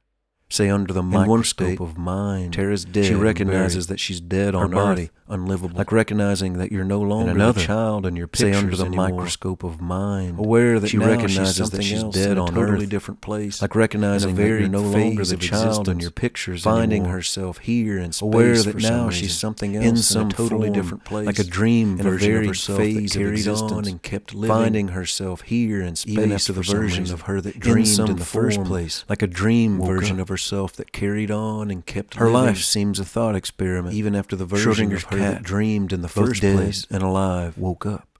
Say under the microscope of mind, Tara's dead. She recognizes that she's dead on her body, unlivable. Like recognizing that you're no longer the child in your pictures. Say under the microscope of mind, aware that she recognizes that she's dead on a totally different place. Like recognizing that you're no longer the child in your pictures, finding herself here in space. Aware that now she's something else in some totally different place, like a dream version of herself that carried on and kept living. Finding herself here in space, even after the version of her that dreamed in the first place, like a dream version of herself that carried on and kept living. Her life seems a thought experiment, even after the version of her that dreamed in the first place and alive woke up.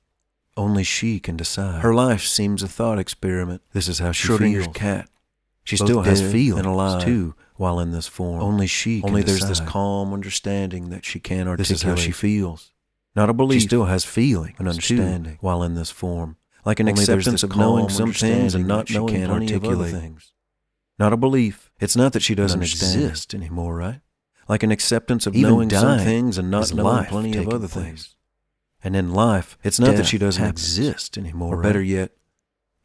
Only she can decide. Her life seems a thought experiment. This is how she feels. Cat. She still has feelings and alive too while in this form. Only she can decide. There's this calm understanding that she can't articulate. This is how she feels. Not a belief. She still has feeling and understanding while in this form. Like an acceptance of knowing some things and not knowing plenty of other things. Not a belief. It's not that she doesn't exist anymore, right? Like an acceptance of knowing some things and not knowing plenty of other things. And in life, it's not that she doesn't exist anymore, or better yet,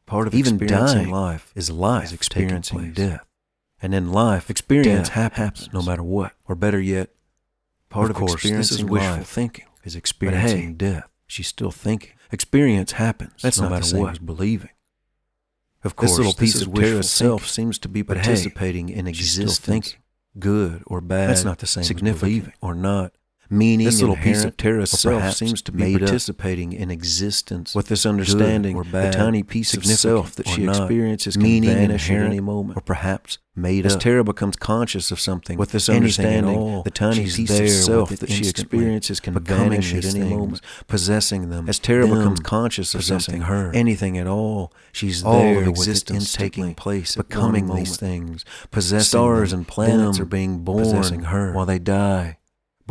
part of even experiencing life is experiencing death. And in life, experience happens no matter what, or better yet, part of experiencing wishful thinking is experiencing death. She's still thinking. Experience happens. That's no matter what. Believing. Of course, this little piece of Tara's self seems to be participating in existence, thinking, good or bad. That's not the same significant or not. Meaning this little piece of Tara's self seems to be participating in existence with this understanding or bad, the tiny piece of self that she experiences can vanish at any moment, or perhaps made up. As Tara becomes conscious of something with this understanding, the tiny piece of self that she experiences can vanish at any moment, possessing them. As Tara becomes conscious of something, anything at all, she's there with existence taking place, becoming these things, possessing stars and planets are being born while they die.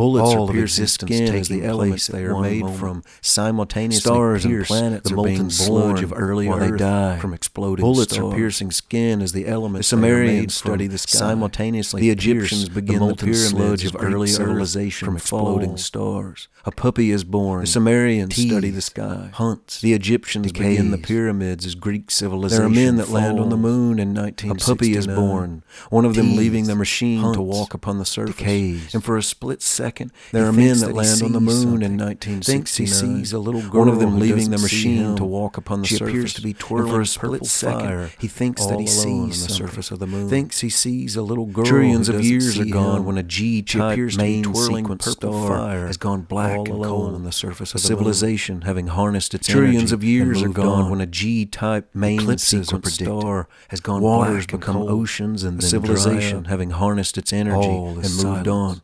Bullets all are piercing skin as the elements they are made from simultaneously stars and pierce planets the are being molten sludge born of early while they Earth die from exploding Bullets stars. are piercing skin as the elements The they are Sumerians made study from the sky. simultaneously The pierce Egyptians the begin the molten pyramids sludge as of Greek early civilization from exploding falls. stars. A puppy is born. The Sumerians study the teethes, sky. hunts. The Egyptians decays. begin the pyramids as Greek civilization There are men that falls. land on the moon in A 1969. puppy is born, one of them teethes, leaving the machine hunts, to walk upon the surface. decays. And for a split second, There he are men thinks that he land on the sees moon in something. 1969. Thinks he sees a little girl One of them who leaving doesn't the see machine him. to walk upon the She surface. appears to be And twirling for a split purple second, fire, he thinks that all he alone sees on the something. surface of the moon. Thinks he sees a little girl. Trillions who of doesn't years see are gone him. when a She G-type appears to be main twirling sequence purple star fire has gone black all and alone cold on the surface a of the moon. civilization having harnessed its Trillions energy of years and are moved gone on. when a G-type main Eclipses are sequence predicted. star has gone waters black and become cold. oceans and A then civilization dry up. having harnessed its energy All and is moved silence. on.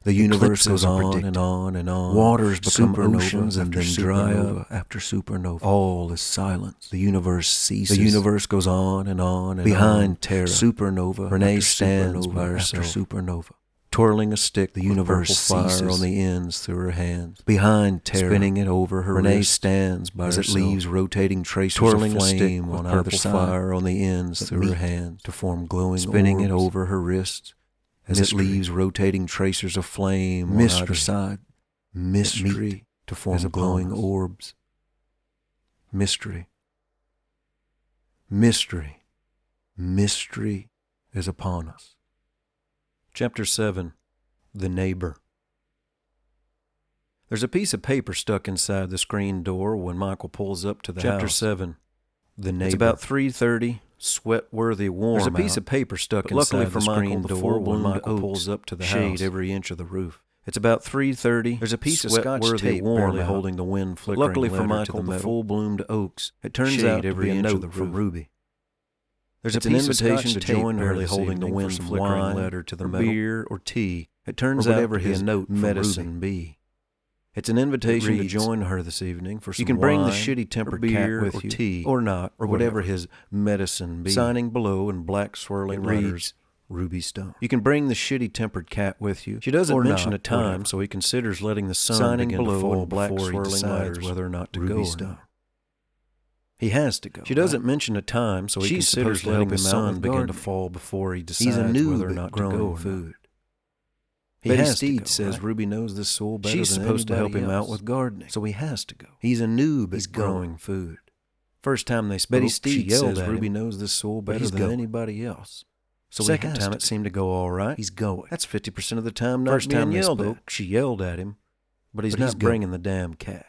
The universe Eclipses goes are on predicted. and on and on. Waters become Supernova oceans and after then dry supernova up. after supernova. All is silence. The universe ceases. The universe goes on and on and Behind on. Terra, Supernova. Renee after stands supernova by after herself, supernova, twirling a stick. The with universe purple fire ceases. on the ends through her hands. Behind Terra, Spinning it over her Renee wrist stands by as herself, it leaves rotating tracers twirling of a stick flame with on purple either side fire on the ends that through her meet hands to form glowing spinning orbs. it over her wrist as Mystery. it leaves rotating tracers of flame on Mystery. either side. Mystery to form is upon glowing us. orbs. Mystery. Mystery. Mystery is upon us. Chapter 7. The Neighbor. There's a piece of paper stuck inside the screen door when Michael pulls up to the house. Chapter 7. The Neighbor. It's about 3:30, sweat-worthy warm. There's a piece of paper stuck inside the screen door when Michael pulls up to the house. Shade every inch of the roof. It's about 3:30. There's a piece of Scotch tape barely holding the wind flickering. Luckily for Michael, the full-bloomed oaks. It turns out to be a note from Ruby. There's an invitation to join her this holding the wind flickering letter to the metal, beer or tea. It turns out to be a note from medicine bee. It's an invitation to join her this evening for some wine. You can bring the shitty-tempered cat with you, tea, or not, or whatever his medicine be. Signing below in black swirling letters, Ruby Stone. You can bring the shitty-tempered cat with you. She doesn't mention a time, so he considers letting the sun begin to fall before he decides whether or not to go or not. He has to go. She doesn't mention a time, so he considers letting the sun begin to fall before he decides whether or not to go or not. Betty Steed says Ruby knows this soul better than anybody else. She's supposed to help him out with gardening, so he has to go. He's a noob at growing food. First time they spoke, Betty Steed says Ruby knows this soul better than anybody else. So second time it seemed to go all right. He's going. That's 50% of the time not being yelled at. She yelled at him, but he's not bringing the damn cat.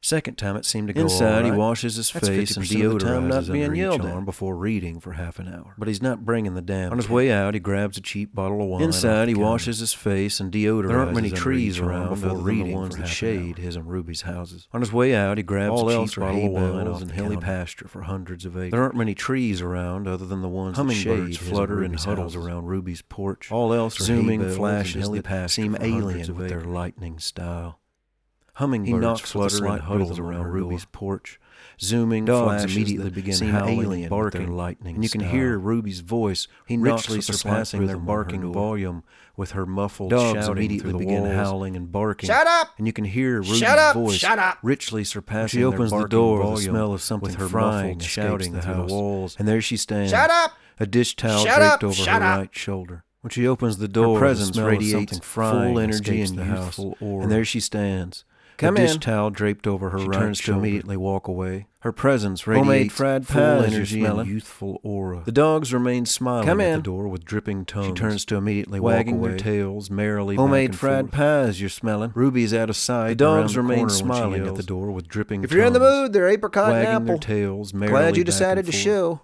Second time it seemed to go all right. He washes his face and deodorizes under each arm before reading for half an hour. But he's not bringing the damn cat. On his way out, he grabs a cheap bottle of wine. Inside, he washes his face and deodorizes. There aren't many trees around before reading the ones that shade his and Ruby's houses. On his way out, he grabs a cheap bottle of wine off and hilly pasture for hundreds of acres. There aren't many trees around other than the ones that shade flutter in huddles around Ruby's porch. All else are zooming flashes that seem alien with their lightning style. Hummingbirds flutter and huddles around Ruby's porch. Zooming flashes immediately begin howling and barking lightning, and you can hear Ruby's voice richly surpassing their barking volume with her muffled shouting immediately begin howling and barking. Shut up! And you can hear Ruby's voice richly surpassing their barking volume the door with something with her muffled shouting through the walls. And there she stands. Shut up! A dish towel draped over her right shoulder. When she opens the door, her presence radiates full energy and youthful aura. And there she stands. A dish towel draped over her right turns shoulder. To immediately walk away. Her presence radiates full energy and youthful aura. The dogs remain smiling at the door with dripping tongues. She turns to immediately wagging their tails merrily Homemade back and fried forth. pies you're smelling. Ruby's out of sight. The dogs remain smiling at the door with dripping If you're in the mood, they're apricot and wagging apple. their tails merrily Glad you back decided and to forth. show.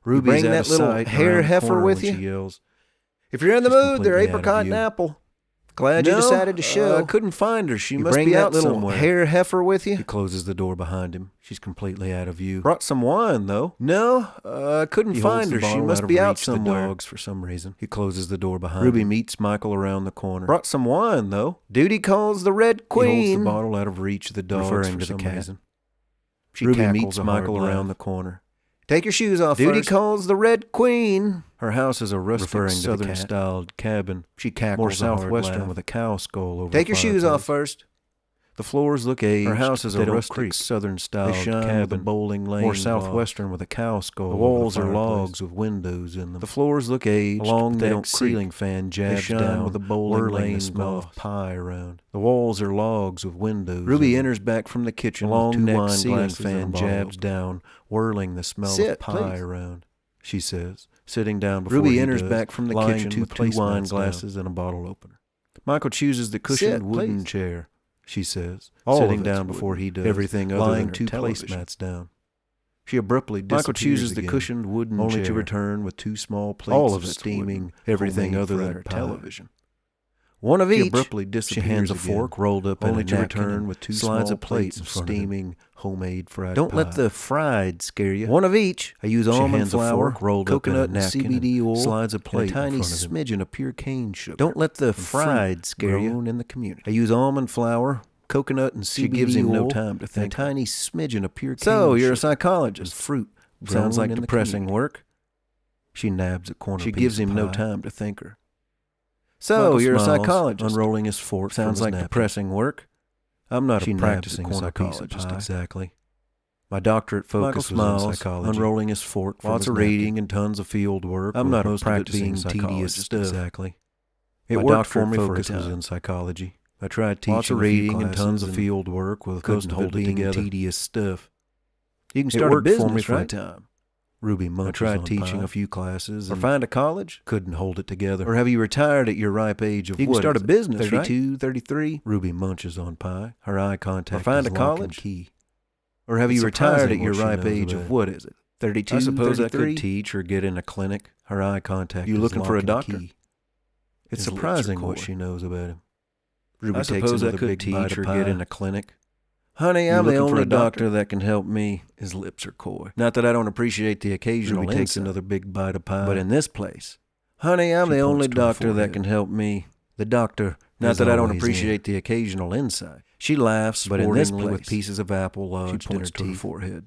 Ruby's bring out that of little sight hair around the heifer corner with when you? She yells. If you're in the She's mood, they're completely out of apricot and view. apple. Glad you decided to show. I couldn't find her. She You must bring be that out little somewhere. hair heifer with you? He closes the door behind him. She's completely out of view. Brought some wine, though. No, I couldn't He find holds her. the She bottle must out of be out reach of the somewhere. dogs for some reason. He closes the door behind Ruby him. meets Michael around the corner. Brought some wine, though. Duty calls the Red He holds Queen. the bottle out of reach of the dogs Referring for to the some cat. reason. She Ruby cackles meets a Michael hard around laugh. the corner. Take your shoes off Duty first. calls the Red Queen. Her house is a rustic southern-styled cabin. She cackles more southwestern with a cow skull over. Take your shoes off first. The floors look aged. Her house is a rustic southern-styled cabin with a bowling lane. More southwestern with a cow skull. The walls are logs with windows in them. The floors look aged. A long-necked ceiling fan jabs down with a bowling lane. The smell of pie around. The walls are logs with windows. Ruby enters back from the kitchen. A long-necked ceiling fan jabs down, whirling the smell of pie around. She says, sitting down before Ruby enters back from the kitchen with 2 wine glasses and a bottle opener. Michael chooses the cushioned wooden chair. She says, sitting down before he does, everything other lying than 2 placemats down. She abruptly disappears. Michael chooses the again, cushioned wooden only chair, to return with 2 small plates all of of it steaming, wooden, everything other than her pie. television. One of She each. abruptly disappears. She hands a again, fork rolled up only in a to napkin return and with 2 slides small of plates of plates in front of him. steaming homemade fried Don't pie. let the fried scare you. One of each. I use She almond hands a flour, fork rolled coconut up in a napkin and CBD oil, slides a plate and a tiny in front of him. smidgen of pure cane sugar. Don't let the fried scare you. grown in the community. I use almond flour, coconut and CBD She gives him oil, no time to think. and a tiny smidgen of pure cane So, you're a sugar psychologist. and fruit. Sounds grown like in the depressing community. work. She nabs a corner She piece gives of him no pie. time to think her. So, Michael you're a smiles, psychologist. unrolling his fork from Sounds his like napkin. depressing work. I'm not She a nabs practicing a corner piece of psychologist pie. exactly. My doctorate Michael focus was smiles, on psychology. unrolling his fork from Lots his of napkin. reading and tons of field work. I'm with not a most of it practicing being tedious psychologist stuff. exactly. It My worked for doctorate me for a focus was time. in psychology. I tried teaching Lots of a few reading and tons of classes field work with couldn't most of hold it it being together. tedious stuff. You can It start a worked for business, me for a right? time. Ruby I munches tried on teaching pie. a few classes Or and find a college? couldn't hold it together. Or have you retired at your ripe age of You can what start is a it, business, right? 32, 33? Ruby munches on pie. Her eye contact Or find is a lock and college? key. Or have It's you retired surprising at your what she ripe knows age about of it. what is it? 32, I suppose I 33? could teach or get in a clinic. Her eye contact You is looking for a lock and doctor? key. His It's lips are surprising what coy. she knows about him. Ruby I takes suppose I another could big bite teach of or get pie. in a clinic. Honey, You I'm the looking for only a doctor doctor. that can help me. His lips are coy. Not that I don't appreciate the occasional Ruby takes insight, another big bite of pie. but in this place, Honey, I'm she the points only to her doctor that forehead. can help me. The doctor, not is that I don't always appreciate the occasional insight, She laughs but in this sportingly place, with pieces of apple she lodged in her points to her teeth. forehead.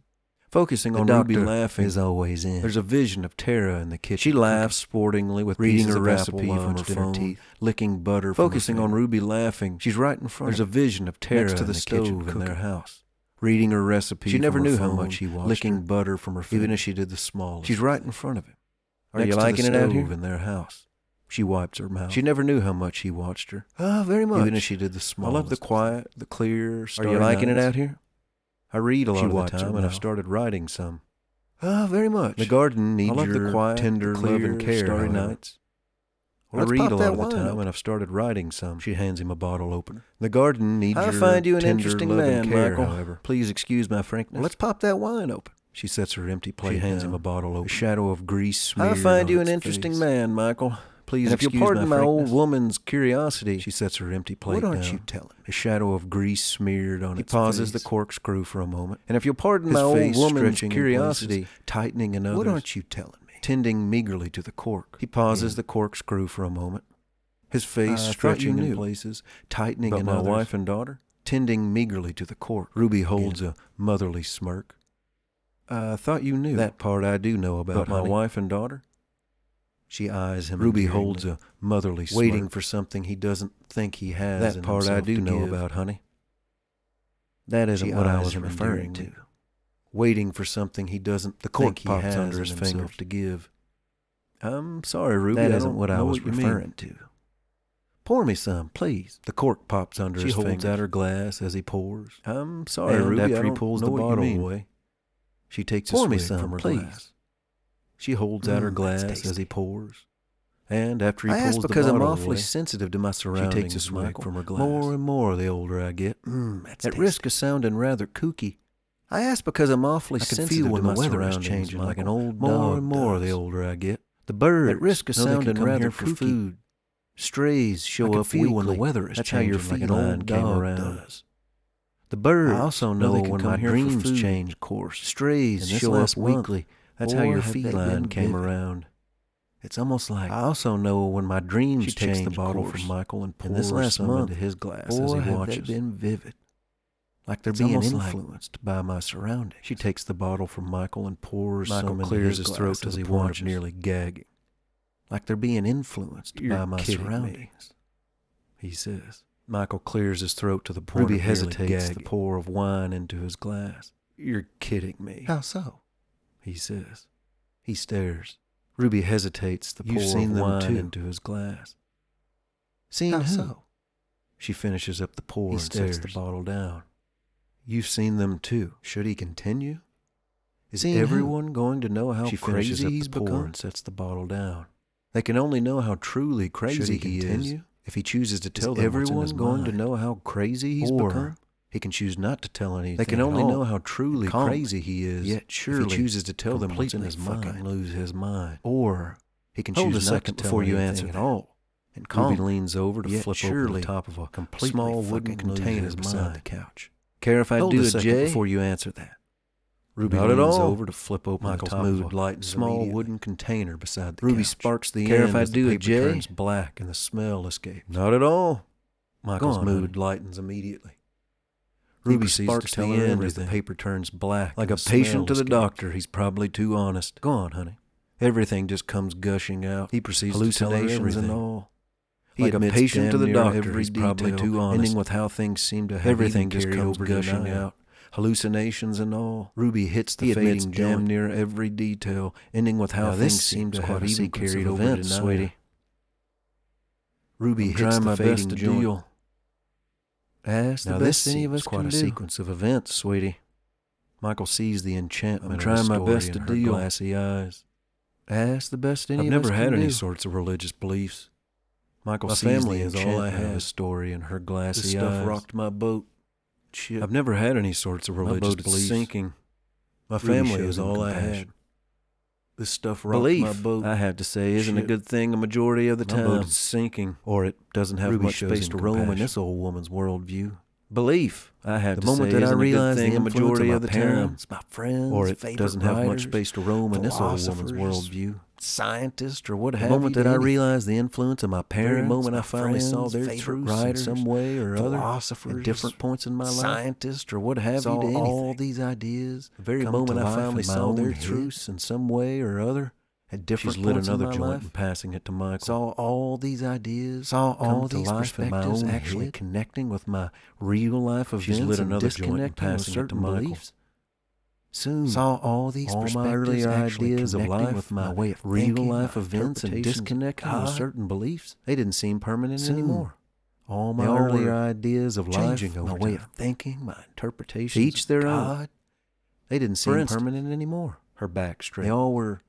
Focusing The on doctor Ruby laughing is always in. There's a vision of Tara in the kitchen. She laughs sportingly with reading pieces her of recipe apple from her lodged in her phone, teeth. licking butter. Focusing from her on finger. Ruby laughing. She's right in front. There's of a vision of Tara next to in the the stove kitchen in cooking. their house, reading her recipe. She never from her knew how phone, much he watched licking her, butter from her finger, even as she did the smallest. She's right in front of him. Are you next to liking the it out stove here? in their house. She wipes her mouth. She never knew how much He watched her, Oh, very much. even as she did the I smallest. love the quiet, the clear, Are starry you liking it nights. out here? I read a lot She of the wipes her time, and I've mouth. started writing some. Oh, very much. The garden needs I love your the quiet, tender the clear, love and care, starry however. nights. I Let's read pop a that lot of the wine time, open. and I've started writing some. She hands him a bottle opener. The garden needs I your find you an tender interesting love and man, care, Michael. however. Please excuse my frankness. Well, let's pop that wine open. She sets her empty plate She hands down. him a bottle A opener. shadow of grease smeared I find you on an its interesting face. man, Michael. Please And if excuse you'll pardon my old frankness. woman's curiosity, She sets her empty plate what aren't down. you telling me? A shadow of grease smeared on He its pauses face. the corkscrew for a moment. And if you'll pardon His my old face woman's stretching in curiosity, places, tightening in others, What aren't you telling me? tending meagerly to the cork. He pauses Yeah. the corkscrew for a moment. His face I thought you stretching in knew. places, tightening About in my others, wife and daughter? tending meagerly to the cork. Ruby holds a motherly smirk. I thought you knew. That part I do know about, About my honey. wife and daughter? She eyes him. Ruby endearingly, holds a motherly smirk. waiting for something he doesn't think he has. That in part I himself do to know give. about, honey. That isn't She what I eyes was him referring to. endearingly. Waiting for something he doesn't The cork think he pops has under in his himself finger. to give. I'm sorry, Ruby. That I isn't don't what I know was what you mean. referring to. Pour me some, please. The cork pops under She his holds fingers. out her glass as he pours. I'm sorry, And Ruby. after I he don't pulls know the what you bottle mean. away, She takes Pour a me swig some, from her please. glass. She holds out her That's glass as tasty. he pours. And after he I pulls ask the because I'm bottle awfully away, sensitive to my she surroundings, takes a swig Michael. from her glass. More and more the older I get. That's At tasty. risk of sounding rather kooky, I ask because I'm awfully I can sensitive feel when to the my weather is surroundings, changing like an Michael. old More dog and more does. the older I get. The birds, At risk of know they can sounding come rather here for kooky, food. strays I show can up feel weekly. when the weather is That's how your changing like an feline old came dog around. does. The birds I also know they can when come my here for dreams food. change course. Strays And this show last up month, weekly. That's how boy, your have they feline been came vivid. around. It's almost like I also know when my dreams she takes change the bottle course. from Michael and And pours this last some month, into his glass boy, as he have watches. they been vivid. Like they're It's being almost like influenced by my surroundings. She takes the bottle from Michael and pours Michael some into clears his his glass throat to as the he point watches. of nearly gagging. like they're being influenced by my surroundings. Me, he says. Michael clears his throat to the point Ruby of hesitates the pour of wine into his glass. You're kidding me. How so? He says. He stares. Ruby hesitates the pour of wine into his glass. Seen How who? So? She finishes up the pour and sets the bottle down. You've seen them too. Should he continue? Is everyone going to know how crazy he's become? And sets the bottle down. They can only know how truly crazy he is if he chooses to tell them what's in his mind. Everyone going to know how crazy he's become? He can choose not to tell anything. They can only know how truly crazy he is. Yet surely, if he chooses to tell them what's in his mind, lose his mind. Or he can choose not to before you answer at all. And Ruby leans over to flip over the top of a small wooden container beside the couch. Care if I do it, Jay? Before you answer that. Ruby leans over to flip open Michael's mood lightens small wooden container beside the couch. Ruby sparks the end as the paper turns black and the smell escapes. Not at all. Michael's mood lightens immediately. Ruby sparks the end as the paper turns black. Like a patient to the doctor, he's probably too honest. Go on, honey. Everything just comes gushing out. He proceeds to tell her everything. And all. He like a patient to the doctor, he's probably too honest. Ending with how things seem to have everything just comes gushing out. Hallucinations and all. Ruby hits the fading damn near every detail, ending with how things seem to have even carried over to sweetie. Ruby hits the fading deal. Ask the best any of us can do. Quite a sequence of events, sweetie. Michael sees the enchantment of the story my best to in her deal. Glassy eyes. Ask the best any of us can do. I've never had any sorts of religious beliefs. Michael sees family is all I have. A story in her glassy eyes. This stuff rocked my boat. Shit. I've never had any sorts of religious beliefs. Sinking. My family is all I had. This stuff rocked my boat. I have to say, isn't a good thing a majority of the time. My boat is sinking, or it doesn't have much space to roam in this old woman's worldview. Belief. I have to say, isn't a good thing a majority of the time. My friends, or it doesn't have much space to roam in this old woman's worldview. Scientist or what have you. The moment that I realized the influence of my parents, the moment I finally saw their truth in some way or other, philosophers at different points in my life, scientist or what have you, to all these ideas, the very moment I finally saw their truths in some way or other, at different points in my life, she's lit another joint and passing it to Michael. Saw all these ideas, saw all these perspectives actually connecting with my real life events. She's lit another joint and passing it to Michael. Soon, saw all these my earlier ideas of life with my way of real life events and disconnecting with certain beliefs. They didn't seem permanent anymore. All my earlier ideas of life, my way of thinking, my interpretations, each their own. They didn't seem permanent anymore. Her back straight. They all were.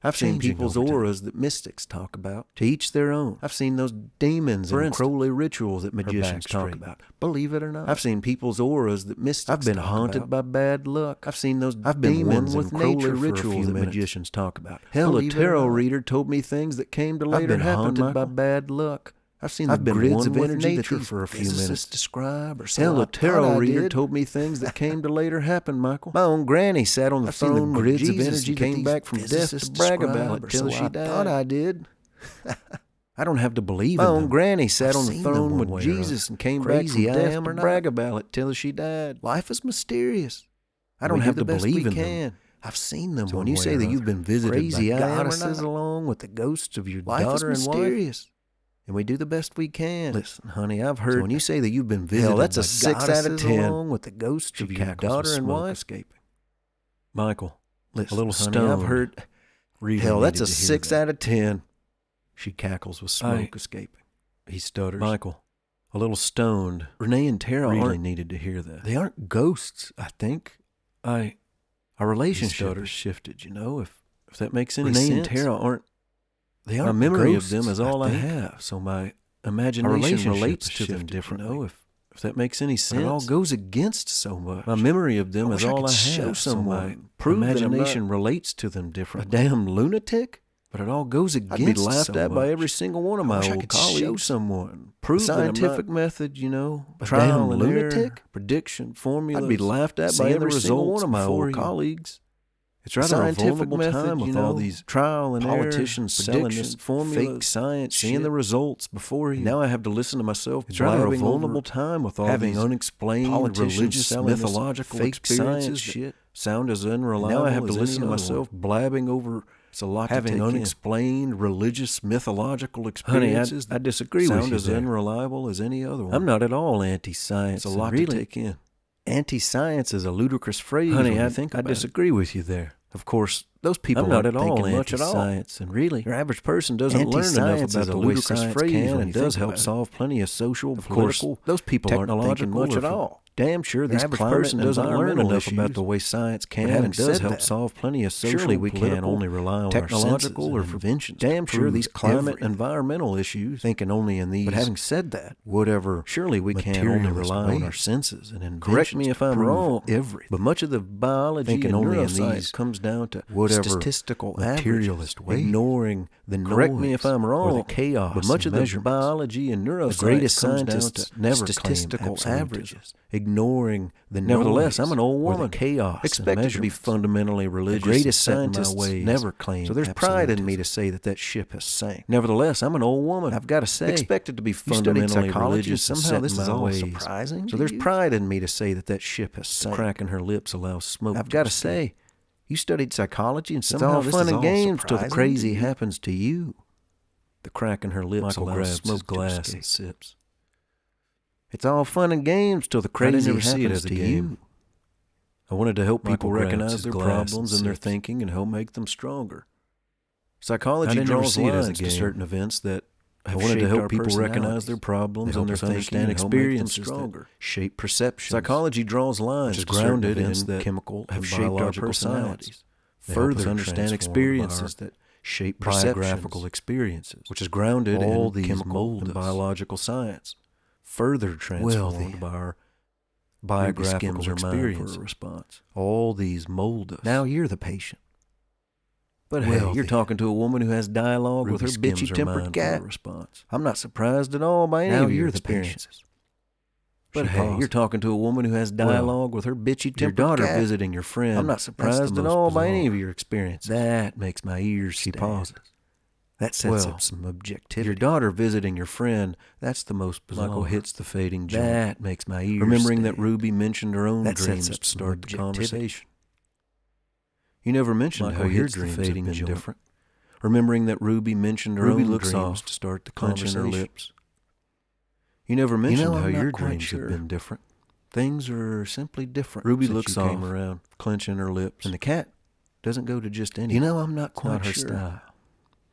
I've seen people's auras that mystics talk about. To each their own. I've seen those demons and Crowley rituals that magicians talk about. Believe it or not. I've seen people's auras that mystics talk about. I've been haunted by bad luck. I've seen those demons and Crowley rituals that magicians talk about. Hell, a tarot reader told me things that came to later happen by bad luck. I've seen the grids of energy nature for a few minutes. Describe or hell, a tarot reader told me things that came to later happen, Michael. My own granny sat on the throne with grids of energy came back from death to brag about it till she died. I thought I did. I don't have to believe in them. My own granny sat on the throne with Jesus and came back from death to brag about it till she died. Life is mysterious. I don't have to believe in them. I've seen them. So when you say that you've been visited by goddesses along with the ghosts of your daughter and wife, and we do the best we can. Listen, honey, I've heard. So when you say that you've been visited, that's a 6 out of 10. Along with the ghost of your daughter and wife escaping. Michael, listen, a little stoned. I've heard. Really hell, that's a 6 out of 10. She cackles with smoke escaping. He stutters. Michael, a little stoned. Renee and Tara really needed to hear that. They aren't ghosts, I think. Our relationship has shifted, you know, if that makes any sense. Renee and Tara aren't. My memory of them is all I have, so my imagination relates to them differently. If that makes any sense. It all goes against so much. My memory of them is all I have, so my imagination relates to them differently. A damn lunatic? But it all goes against so much. I'd be laughed at by every single one of my old colleagues. Show someone. Prove scientific method, you know. Trial and lunatic? Prediction, formulas. I'd be laughed at by every single one of my old colleagues. It's rather a vulnerable time with all these trial and politicians selling this fake science, seeing the results before you. Now I have to listen to myself. It's rather a vulnerable time with all having unexplained religious, mythological fake experiences shit sound as unreliable. Now I have to listen to myself blabbing over It's a lot having to take unexplained religious mythological Honey, experiences. I disagree with you. Sound as unreliable as any other one. I'm not at all anti-science. It's a lot really, to take in. Anti-science is a ludicrous phrase. Honey, I disagree with you there. Of course, those people I'm not aren't at all thinking much at all. anti-science, and really, Your average person doesn't learn enough about the ludicrous phrase can and and does does help help solve plenty of social, Of course, political, those people aren't thinking technological, much at or all. Damn sure The this average climate person and doesn't learn environmental enough issues, about the way science can but and does help solve plenty of social, Surely we can't political, only rely on our technological, senses or and inventions to damn sure prove these climate everything. environmental issues. Thinking only in these. But having said that, whatever, surely we can't only materialist rely on ways. our senses and inventions. Correct me to if I'm prove wrong, everything. But much of the biology Thinking and only in neuroscience these comes down to whatever statistical materialist averages, ways. ignoring the Correct me noise if I'm or wrong, the chaos. but much and of the measurements. biology and neuroscience The greatest comes down scientists to never statistical claim averages, ignoring the Nevertheless, noise I'm an old or woman, the chaos expected to be fundamentally religious. The greatest and set in my scientists ways. never claim So there's pride in me absolutism. to say that ship has sank. Nevertheless, I'm an old woman. I've got to say, expected to be you studied fundamentally psychology, religious. and and somehow set this in is my all ways. surprising. So there's you? pride in me to say that ship has sank. The crack in her lips allows smoke. I've to got to escape. say, you studied psychology, and It's somehow all this fun is and all games till the surprising crazy to you. happens to you. The crack in her lips Michael allows grabs smoke his glass to and escape. sips. It's all fun and games till the I didn't crazy ever see it happens as a to game. you. I wanted to help people Michael grabs recognize his their glass and problems and their sips. thinking and help make them stronger. I Psychology didn't ever draws see it as a lines to game. certain events that I have wanted to shaped help our people recognize their They problems help and their us thinking understand and help make them experiences stronger. that shape perceptions. Psychology draws lines is to certain grounded events in that chemical have and shaped our biological personalities. They help us Further understand transformed experiences by our that shape biographical perceptions, experiences, which is grounded all in these chemical mold and us. biological science. Further transformed by our biographical skims are mine for a experiences. response. All these mold us. Now you're the patient. But Well, hey, you're then. talking to a woman who has dialogue with her Ruby skims bitchy are tempered mine cat. for a response. I'm not surprised at all by any Now of your you're the experiences. But She hey, paused. you're talking to a woman who has dialogue with her bitchy Your tempered daughter cat. visiting your friend. I'm not That's the surprised at most all by any bizarre. of your experiences. That makes my ears She stand. pauses. That sets Well, up some objectivity. Your daughter visiting your friend, that's the most bizarre. Michael hits the fading joint. That makes my ears Remembering stand. that Ruby mentioned her own That dreams sets up to some start the objectivity. conversation. You never mentioned Michael how your hits the dreams have fading been joint. different. Remembering that Ruby mentioned her Ruby own looks dreams off to start the clenching her conversation. lips. You never mentioned how I'm not your quite dreams sure. have been different. Things are simply different. Ruby since looks you came off, around, clenching her lips. and the cat doesn't go to just anyone. I'm not It's quite not her sure. style.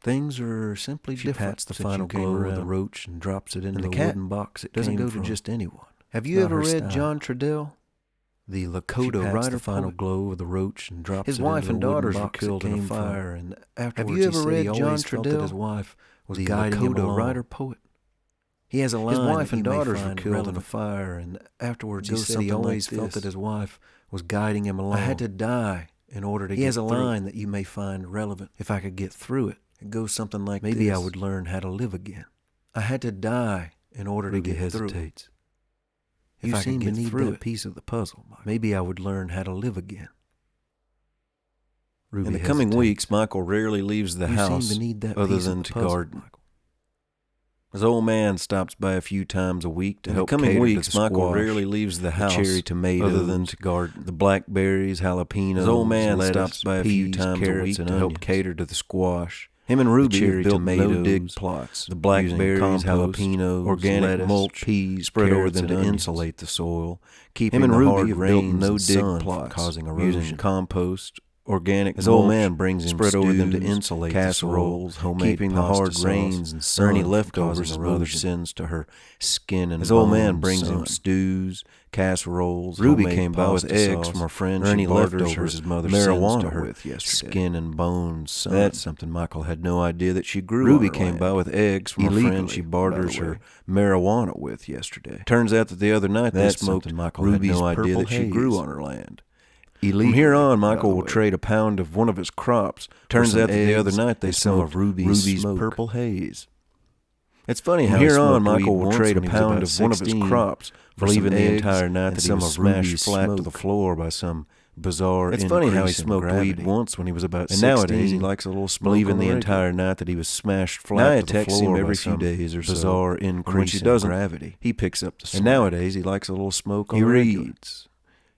Things are simply She different. pats the since final you came glow of the around. roach and drops it into And the the cat wooden box it doesn't came go from. to just anyone. Have It's you not ever her read style. John Treadell, the She Lakota pats writer the final poet? glow of the roach and drops His it wife into and the wooden daughters were box it killed in a came from. fire, and afterwards you he ever said read he John always felt that Treadell, his wife was the guiding him Lakota along. writer poet? He has a line His wife that and you may daughters were find killed in a relevant. fire, and afterwards It he goes said he something always like felt this. that his wife was guiding him along. I had to die in order to He get has a through. line that you may find relevant. If I could get through it, It goes something like maybe this. I would learn how to live again. I had to die in order Ruby to get through. hesitates. If You I seem could to get need through that it, piece of the puzzle, Michael. maybe I would learn how to live again. Ruby In the coming hesitates. weeks, Michael rarely leaves the You house seem to need that other piece than of the to puzzle, garden. Michael. His old man stops by a few times a week to In the help coming cater weeks, to the Michael squash, rarely leaves the the house cherry tomatoes, other than to garden. the blackberries, jalapenos. His old man lettuce, stops by a peas, few times a carrots, week and to onions. help cater to the squash. Him and Ruby cherry have built tomatoes, no-dig plots. the blackberries, compost, jalapenos, organic lettuce, mulch, peas spread over carrots, them and to onions. insulate the soil, keeping Him and the Ruby hard have built rains and no-dig sun plots, from causing using erosion. Compost, organic His mulch, old man brings him spread over them to stews, insulate casseroles, the soil, homemade keeping the pasta hard sauce, rains and or sun any from leftovers causing his mother erosion. sends to her skin and His old man bones, brings him son. stews, casseroles. Ruby homemade came by with pasta eggs sauce, from her friend or she any barters leftovers her his mother sends marijuana to her with yesterday. skin and bones. Son. That's something Michael had no idea that she grew. Ruby on her came land. by with eggs from a Illegally, friend she by barters the way. her marijuana with yesterday. Turns out that the other night they That's smoked something Michael Ruby's had no idea purple that she grew haze. on her land. Illegally, From here on, by Michael the will way. trade a pound of one of his crops. Turns Turns out out that that the the other eggs night they and some smoked of Ruby's purple purple haze. It's funny From how here he on, smoked Michael weed will once trade a when he was pound about of one of his 16, crops for believing some the eggs entire night and that he some was of Ruby's smashed flat to the smoke. floor by some bizarre It's funny how he increase in smoked gravity. weed once when he was about And 16. nowadays he likes a little smoke believing on the the entire regular. night that he was smashed Now flat I to the text floor him every by few some days or so. bizarre And when increase she in doesn't, gravity. he picks up the slack. And nowadays he likes a little smoke on He the regular. reads.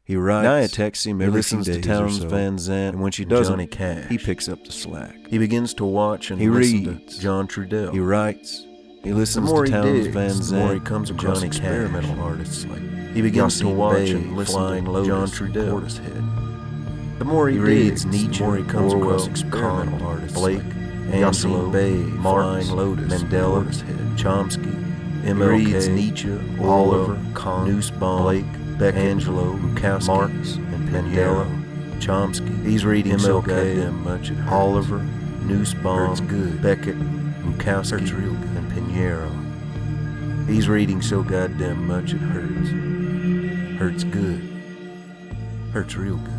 He writes. Naya texts him every listens few to days Townes or so, Van Zandt, and when she doesn't, Johnny Cash. he picks up the slack. He begins to watch and He listen reads. to John Trudell. He writes. He listens the more to he Townes digs, Van the Zandt, more he comes across Johnny experimental Cash. artists like He begins to Yassine watch Bey, and listen Flying to Lotus, John Trudell. Portishead. The more he reads digs, Nietzsche, the more he comes Orwell, across experimental Kant, artists Blake, like Angelo, Yassine Bey, Marx, Flying Lotus, Mandela, Portishead, Chomsky, He MLK, reads Nietzsche, Oliver, Orwell, Kant, Nussbaum, Blake, Beckett, Angelo, Bukowski, Marx, and Mandela, Chomsky. He's reading so MLK, goddamn much it hurts. Oliver, Nussbaum, Hurts good. Beckett, Bukowski, Hurts real good. and Pinheiro. He's reading so goddamn much it hurts. Hurts good. Hurts real good.